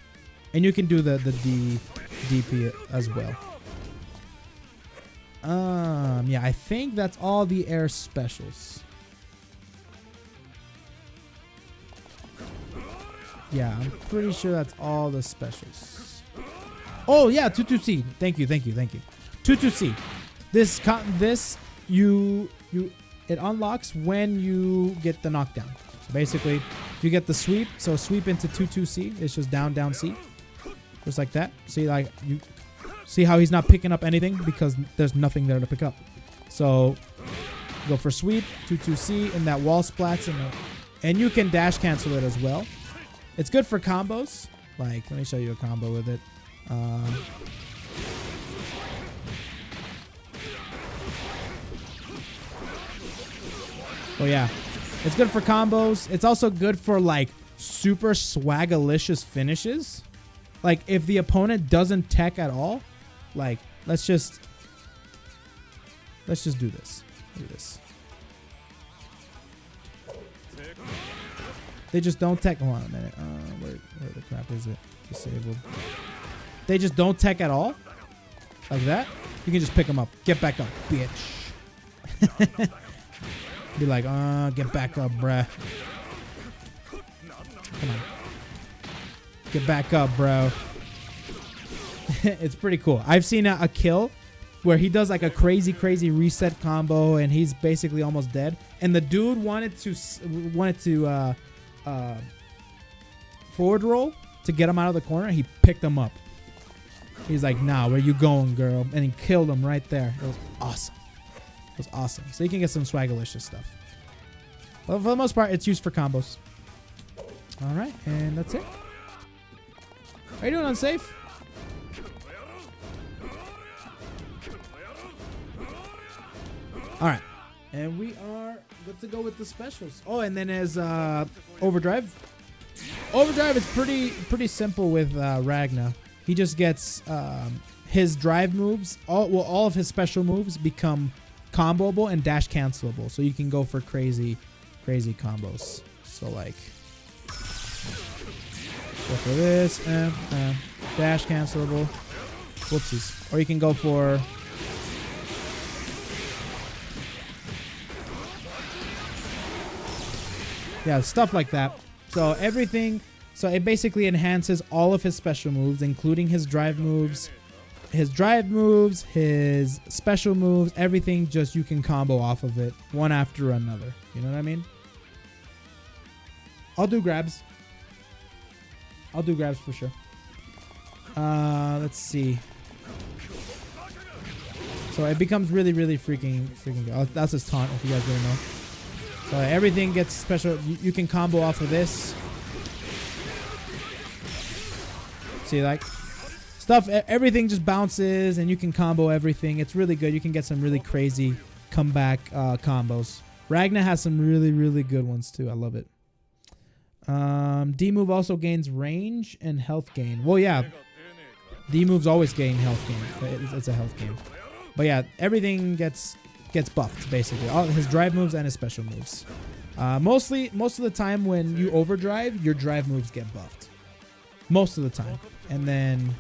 And you can do the DP as well. Yeah, I think that's all the air specials. Yeah, I'm pretty sure that's all the specials. Oh yeah, 22C. Thank you. 22C. It unlocks when you get the knockdown. So basically, if you get the sweep, so sweep into 22C, it's just down C. Just like that. See, like you see how he's not picking up anything because there's nothing there to pick up. So go for sweep, 22C, and that wall splats, and you can dash cancel it as well. It's good for combos. Like, let me show you a combo with it. Oh yeah, it's good for combos. It's also good for like super swagalicious finishes. Like if the opponent doesn't tech at all, like let's just do this. Look at this. They just don't tech. Hold on a minute. Where the crap is it? Disabled. They just don't tech at all. Like that. You can just pick them up. Get back up, bitch. Be like, get back up, bruh. Come on. Get back up, bro. It's pretty cool. I've seen a kill where he does like a crazy reset combo and he's basically almost dead. And the dude wanted to forward roll to get him out of the corner. He picked him up. He's like, nah, where you going, girl? And he killed him right there. It was awesome. It was awesome. So you can get some swagalicious stuff. But for the most part, it's used for combos. All right, and that's it. How you doing, Unsafe? All right, and we are good to go with the specials. Oh, and then as Overdrive. Overdrive is pretty simple with Ragna. He just gets his drive moves. All of his special moves become comboable and dash cancelable, so you can go for crazy combos. So like, go for this dash cancelable. Whoopsies. Or you can go for stuff like that. So everything. So it basically enhances all of his special moves, including his drive moves, his special moves, everything. Just you can combo off of it one after another. You know what I mean? I'll do grabs. For sure. Let's see. So it becomes really freaking good. Oh, that's his taunt, if you guys didn't know. So everything gets special. You can combo off of this. See, like, stuff, everything just bounces and you can combo everything. It's really good. You can get some really crazy comeback combos. Ragna has some really good ones too. I love it. D move also gains range and health gain. Well, yeah, D moves always gain health gain. It's a health gain. But yeah, everything gets buffed basically. All his drive moves and his special moves. Most of the time when you overdrive, your drive moves get buffed. Most of the time. And then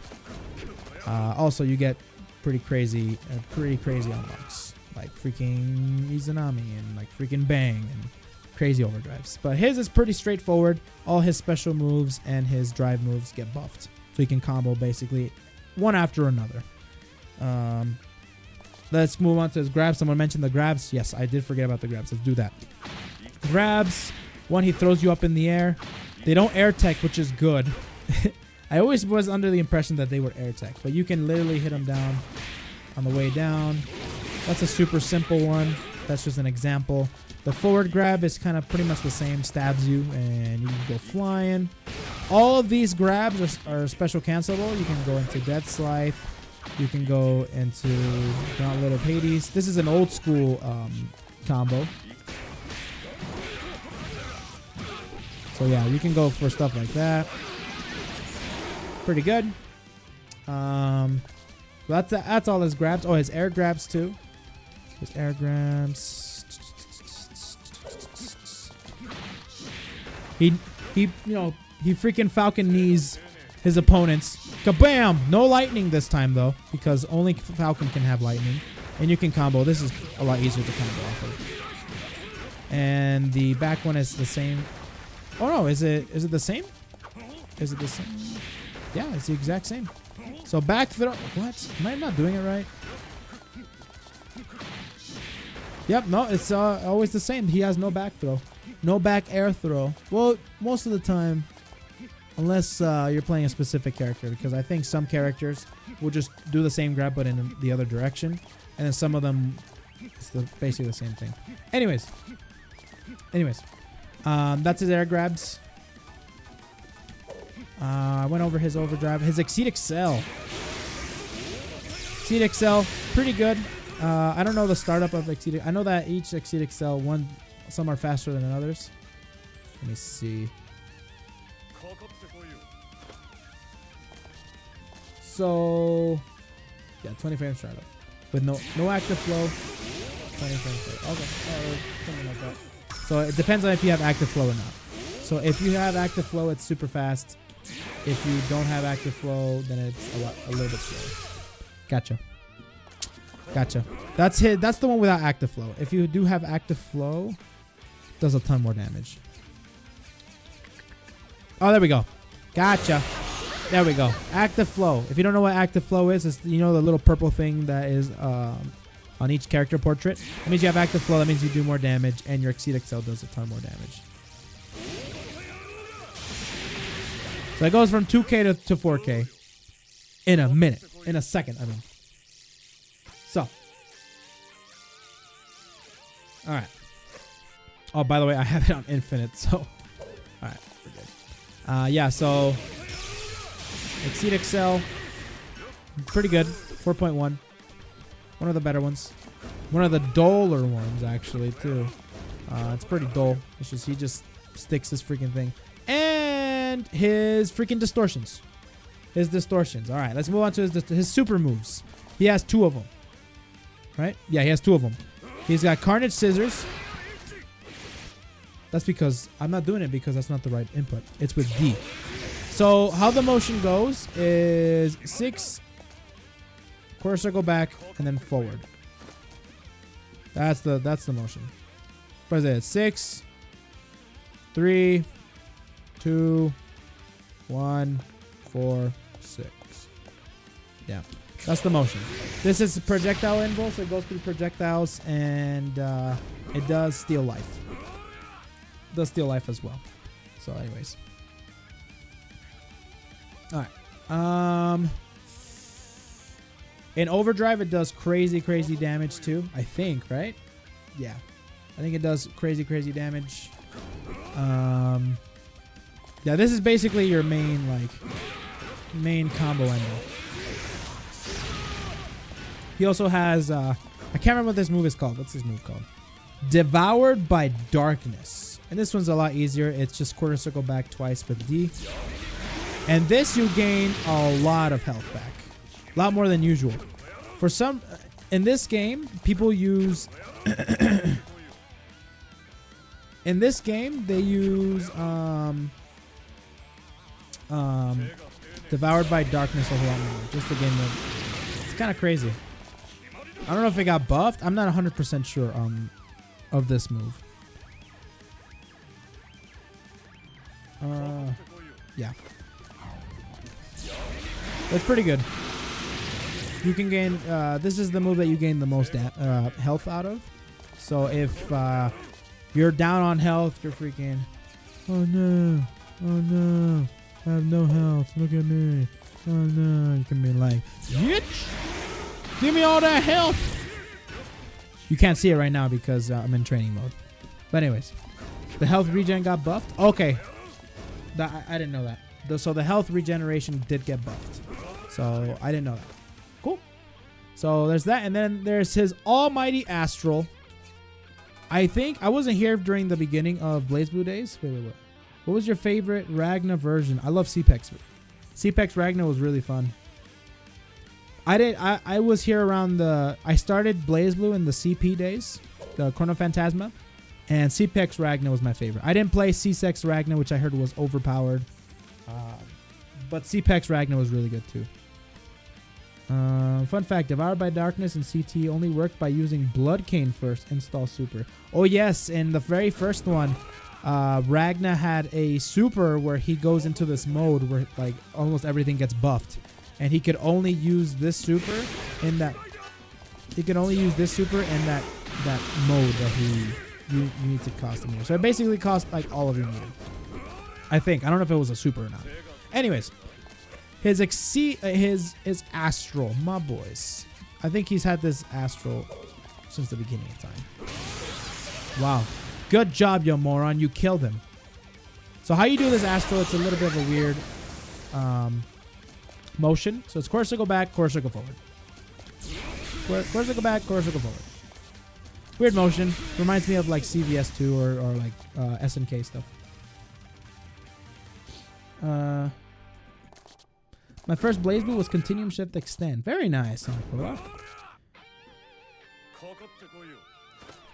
also you get pretty crazy unlocks, like freaking Izanami and like freaking Bang and crazy overdrives. But his is pretty straightforward. All his special moves and his drive moves get buffed, so you can combo basically one after another. Let's move on to his grabs. Someone mentioned the grabs. Yes, I did forget about the grabs. Let's do that. Grabs. One, he throws you up in the air. They don't air tech, which is good. I always was under the impression that they were air tech, but you can literally hit them down on the way down. That's a super simple one. That's just an example. The forward grab is kind of pretty much the same. Stabs you and you can go flying. All of these grabs are special cancelable. You can go into Death's Life. You can go into Gauntlet of Hades. This is an old school combo. So yeah, you can go for stuff like that. Pretty good. That's all his grabs. Oh, his air grabs too. His air grabs. He freaking Falcon knees his opponents. Kabam! No lightning this time though, because only Falcon can have lightning, and you can combo. This is a lot easier to combo off of. And the back one is the same. Oh no, is it the same? Is it the same? Yeah, it's the exact same. So back throw. What? Am I not doing it right? Yep, no, it's always the same. He has no back throw. No back air throw. Well, most of the time, unless you're playing a specific character, because I think some characters will just do the same grab but in the other direction, and then some of them it's basically the same thing. Anyways, that's his air grabs. I went over his overdrive. His Exceed Excel. Exceed Excel, pretty good. I don't know the startup of Exceed. I know that each Exceed Excel, some are faster than others. Let me see. So, yeah, 20 frames startup with no active flow. 20 frames. Okay, something like that. So it depends on if you have active flow or not. So if you have active flow, it's super fast. If you don't have active flow, then it's a little bit slower. Gotcha. That's the one without active flow. If you do have active flow, it does a ton more damage. Oh, there we go. Gotcha. There we go. Active flow. If you don't know what active flow is, it's, you know, the little purple thing that is on each character portrait. That means you have active flow. That means you do more damage, and your Exceed Excel does a ton more damage. So it goes from 2K to 4K in a minute. In a second, I mean. So. Alright. Oh, by the way, I have it on infinite, so. Alright, we're good. Yeah, so. Exceed Excel. Pretty good. 4.1. One of the better ones. One of the duller ones, actually, too. It's pretty dull. It's just, he just sticks his freaking thing. And his freaking distortions. His distortions. All right, let's move on to his super moves. He has 2 of them. Right? Yeah, he has 2 of them. He's got Carnage Scissors. That's because I'm not doing it because that's not the right input. It's with D. So how the motion goes is 6, quarter circle back, and then forward. That's the motion. What is it? 6, 3, 2, 1, 4, 6. Yeah, that's the motion. This is projectile involved, so it goes through projectiles, and it does steal life. It does steal life as well. So, anyways. All right. In Overdrive, it does crazy damage too. I think, right? Yeah, I think it does crazy damage. Yeah, this is basically your main combo ender. He also has I can't remember what this move is called. What's this move called? Devoured by Darkness. And this one's a lot easier. It's just quarter circle back twice with D. And this you gain a lot of health back. A lot more than usual. For some in this game, people use in this game they use Devoured by Darkness a whole lot more. Just to gain the, it's kind of crazy. I don't know if it got buffed. I'm not 100% sure of this move. Yeah. It's pretty good. You can gain, this is the move that you gain the most health out of. So if you're down on health, you're freaking, oh no, I have no health, look at me, oh no, you can be like, bitch, give me all that health. You can't see it right now because I'm in training mode. But anyways, the health regen got buffed. Okay, I didn't know that. So the health regeneration did get buffed. So I didn't know that. Cool. So there's that, and then there's his Almighty Astral. I think I wasn't here during the beginning of Blazblue days. Wait. What was your favorite Ragna version? I love CPEX. CPEX Ragna was really fun. I was here around I started Blazblue in the CP days, the Chrono Phantasma, and CPEX Ragna was my favorite. I didn't play C-Sex Ragna, which I heard was overpowered, but CPEX Ragna was really good too. Fun fact, Devoured by Darkness and CT only worked by using Blood Cane first, install super. Oh yes, in the very first one, Ragna had a super where he goes into this mode where like almost everything gets buffed, and he could only use this super in that. He could only use this super in that mode that you need to cost him here. So it basically cost like all of your meter. I think. I don't know if it was a super or not. Anyways, his Astral, my boys. I think he's had this Astral since the beginning of time. Wow. Good job, you moron. You killed him. So how you do this Astral, it's a little bit of a weird motion. So it's quarter circle back, quarter circle forward. Quarter circle back, quarter circle forward. Weird motion. Reminds me of like CVS2 or like SNK stuff. My first Blazblue was Continuum Shift Extend. Very nice.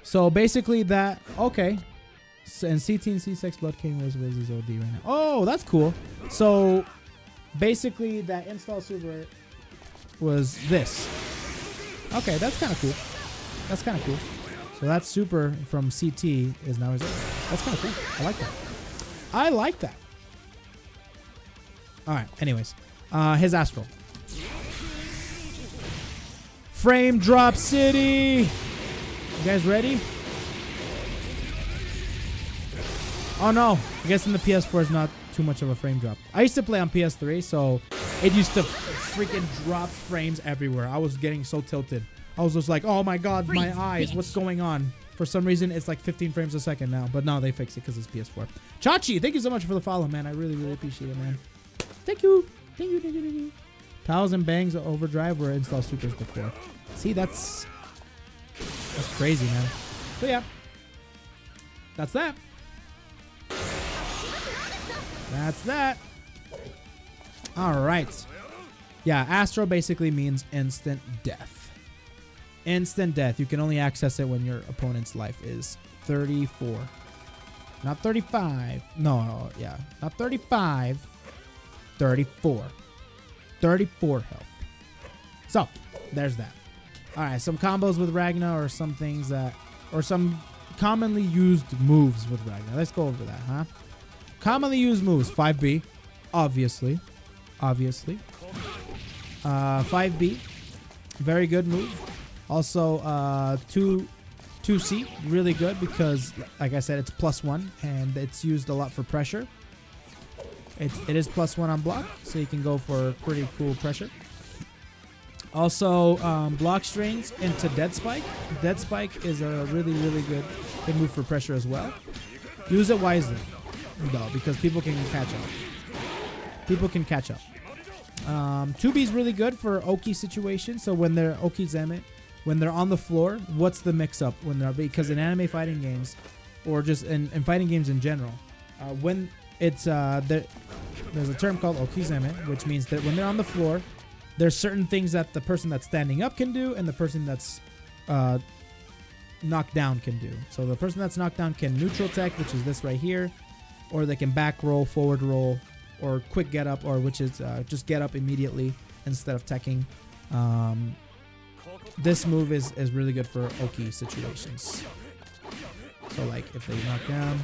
So basically that, okay. So, and CT and C6 Blood King was his OD right now. Oh, that's cool. So basically that install super was this. Okay, that's kind of cool. That's kind of cool. So that super from CT is now his OD. That's kind of cool. I like that. I like that. All right. Anyways, his Astral. Frame drop city. You guys ready? Oh no. I guess in the PS4 is not too much of a frame drop. I used to play on PS3, so it used to freaking drop frames everywhere. I was getting so tilted. I was just like, oh my god, my eyes, what's going on? For some reason, it's like 15 frames a second now. But no, they fixed it because it's PS4. Chachi, thank you so much for the follow, man. I really, really appreciate it, man. Thank you. Thank you, thank you, thank you. Pals and Bangs of Overdrive were install supers before. See, that's crazy, man. So yeah, that's that. That's that. All right. Yeah, Astro basically means instant death. Instant death. You can only access it when your opponent's life is 34. Not 35. No, yeah. Not 35. 34. 34 health. So, there's that. All right, some combos with Ragna or some things that... Or some commonly used moves with Ragna. Let's go over that, huh? Commonly used moves. 5B. Obviously. 5B. Very good move. Also, 2C. Really good because, like I said, it's +1. And it's used a lot for pressure. It is +1 on block. So you can go for pretty cool pressure. Also, block strings into Dead Spike. Dead Spike is a really, really good move for pressure as well. Use it wisely, though, because people can catch up. 2B is really good for Oki situations. So when they're Oki Zemet, when they're on the floor, what's the mix-up? Because in anime fighting games, or just in fighting games in general, when it's there's a term called Oki Zemet, which means that when they're on the floor, there's certain things that the person that's standing up can do and the person that's knocked down can do. So the person that's knocked down can neutral tech, which is this right here, or they can back roll, forward roll, or quick get up, or which is just get up immediately instead of teching. This move is really good for Oki situations. So like if they knock down,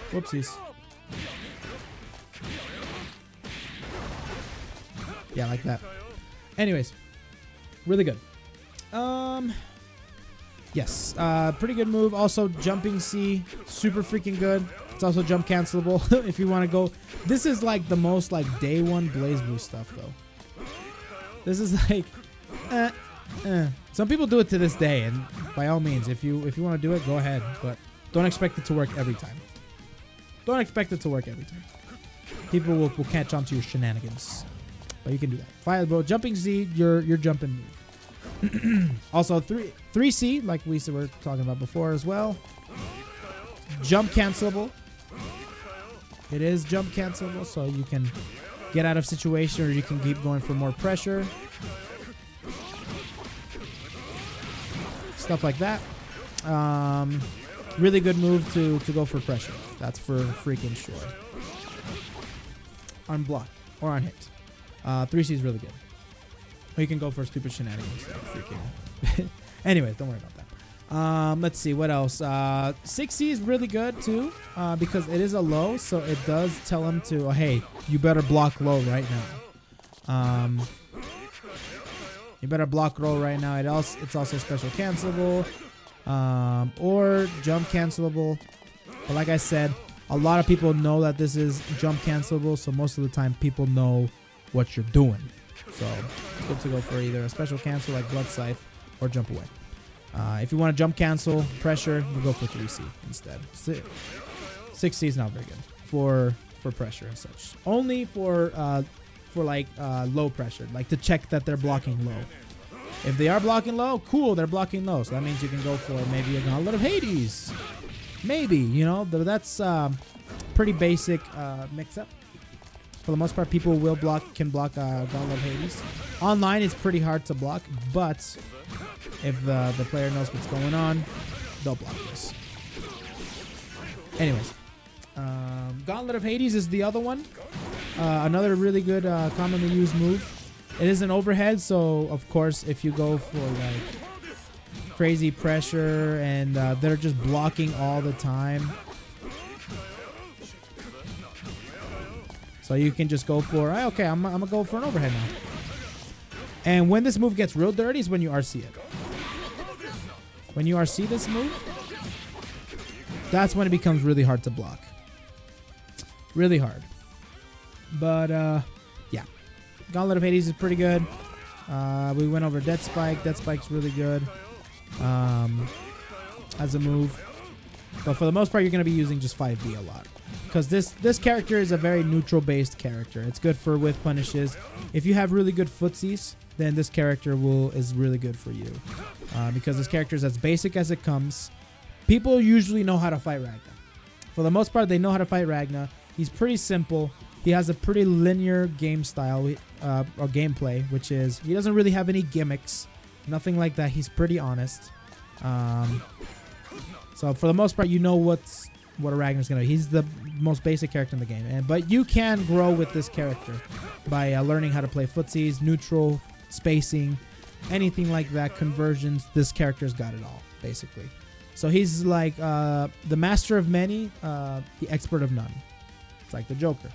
whoopsies. Yeah, like that. Anyways, really good. Yes, pretty good move. Also, jumping C, super freaking good. It's also jump cancelable if you want to go. This is like the most like day one Blazblue stuff though. This is like, Some people do it to this day, and by all means, if you want to do it, go ahead. But don't expect it to work every time. Don't expect it to work every time. People will catch on to your shenanigans. But you can do that. Fireball, jumping Z, your jumping move. Also 3C, like we were talking about before as well. Jump cancelable. It is jump cancelable, so you can get out of situation or you can keep going for more pressure. Stuff like that. Really good move to go for pressure. That's for freaking sure. On block or on hit. 3C is really good. Or you can go for stupid shenanigans. Like freaking. Anyways, don't worry about that. Let's see what else. 6C is really good too, because it is a low, so it does tell him to, hey, you better block low right now. You better block roll right now. It's also special cancelable, or jump cancelable. But like I said, a lot of people know that this is jump cancelable, so most of the time people know what you're doing. So it's good to go for either a special cancel like Blood Scythe or jump away. If you want to jump cancel pressure, you go for 3C instead. 6C is not very good for pressure and such. Only for like low pressure, like to check that they're blocking low. If they are blocking low, cool, they're blocking low. So that means you can go for maybe a Gauntlet of Hades. Maybe, you know, that's pretty basic mix-up. For the most part, people can block Gauntlet of Hades. Online, it's pretty hard to block, but if the player knows what's going on, they'll block this. Anyways, Gauntlet of Hades is the other one. Another really good commonly used move. It is an overhead, so of course, if you go for like crazy pressure and they're just blocking all the time. So you can just go for, okay, I'm going to go for an overhead now. And when this move gets real dirty is when you RC it. When you RC this move, that's when it becomes really hard to block. Really hard. But, yeah. Gauntlet of Hades is pretty good. We went over Death Spike. Death Spike's really good as a move. But for the most part, you're going to be using just 5B a lot. Because this character is a very neutral-based character. It's good for with punishes. If you have really good footsies, then this character is really good for you. Because this character is as basic as it comes. People usually know how to fight Ragna. For the most part, they know how to fight Ragna. He's pretty simple. He has a pretty linear game style or gameplay, which is he doesn't really have any gimmicks. Nothing like that. He's pretty honest. So for the most part, you know what a Ragnar's gonna be. He's the most basic character in the game, but you can grow with this character by learning how to play footsies, neutral, spacing, anything like that, conversions. This character's got it all, basically. So he's like the master of many, the expert of none. It's like the Joker.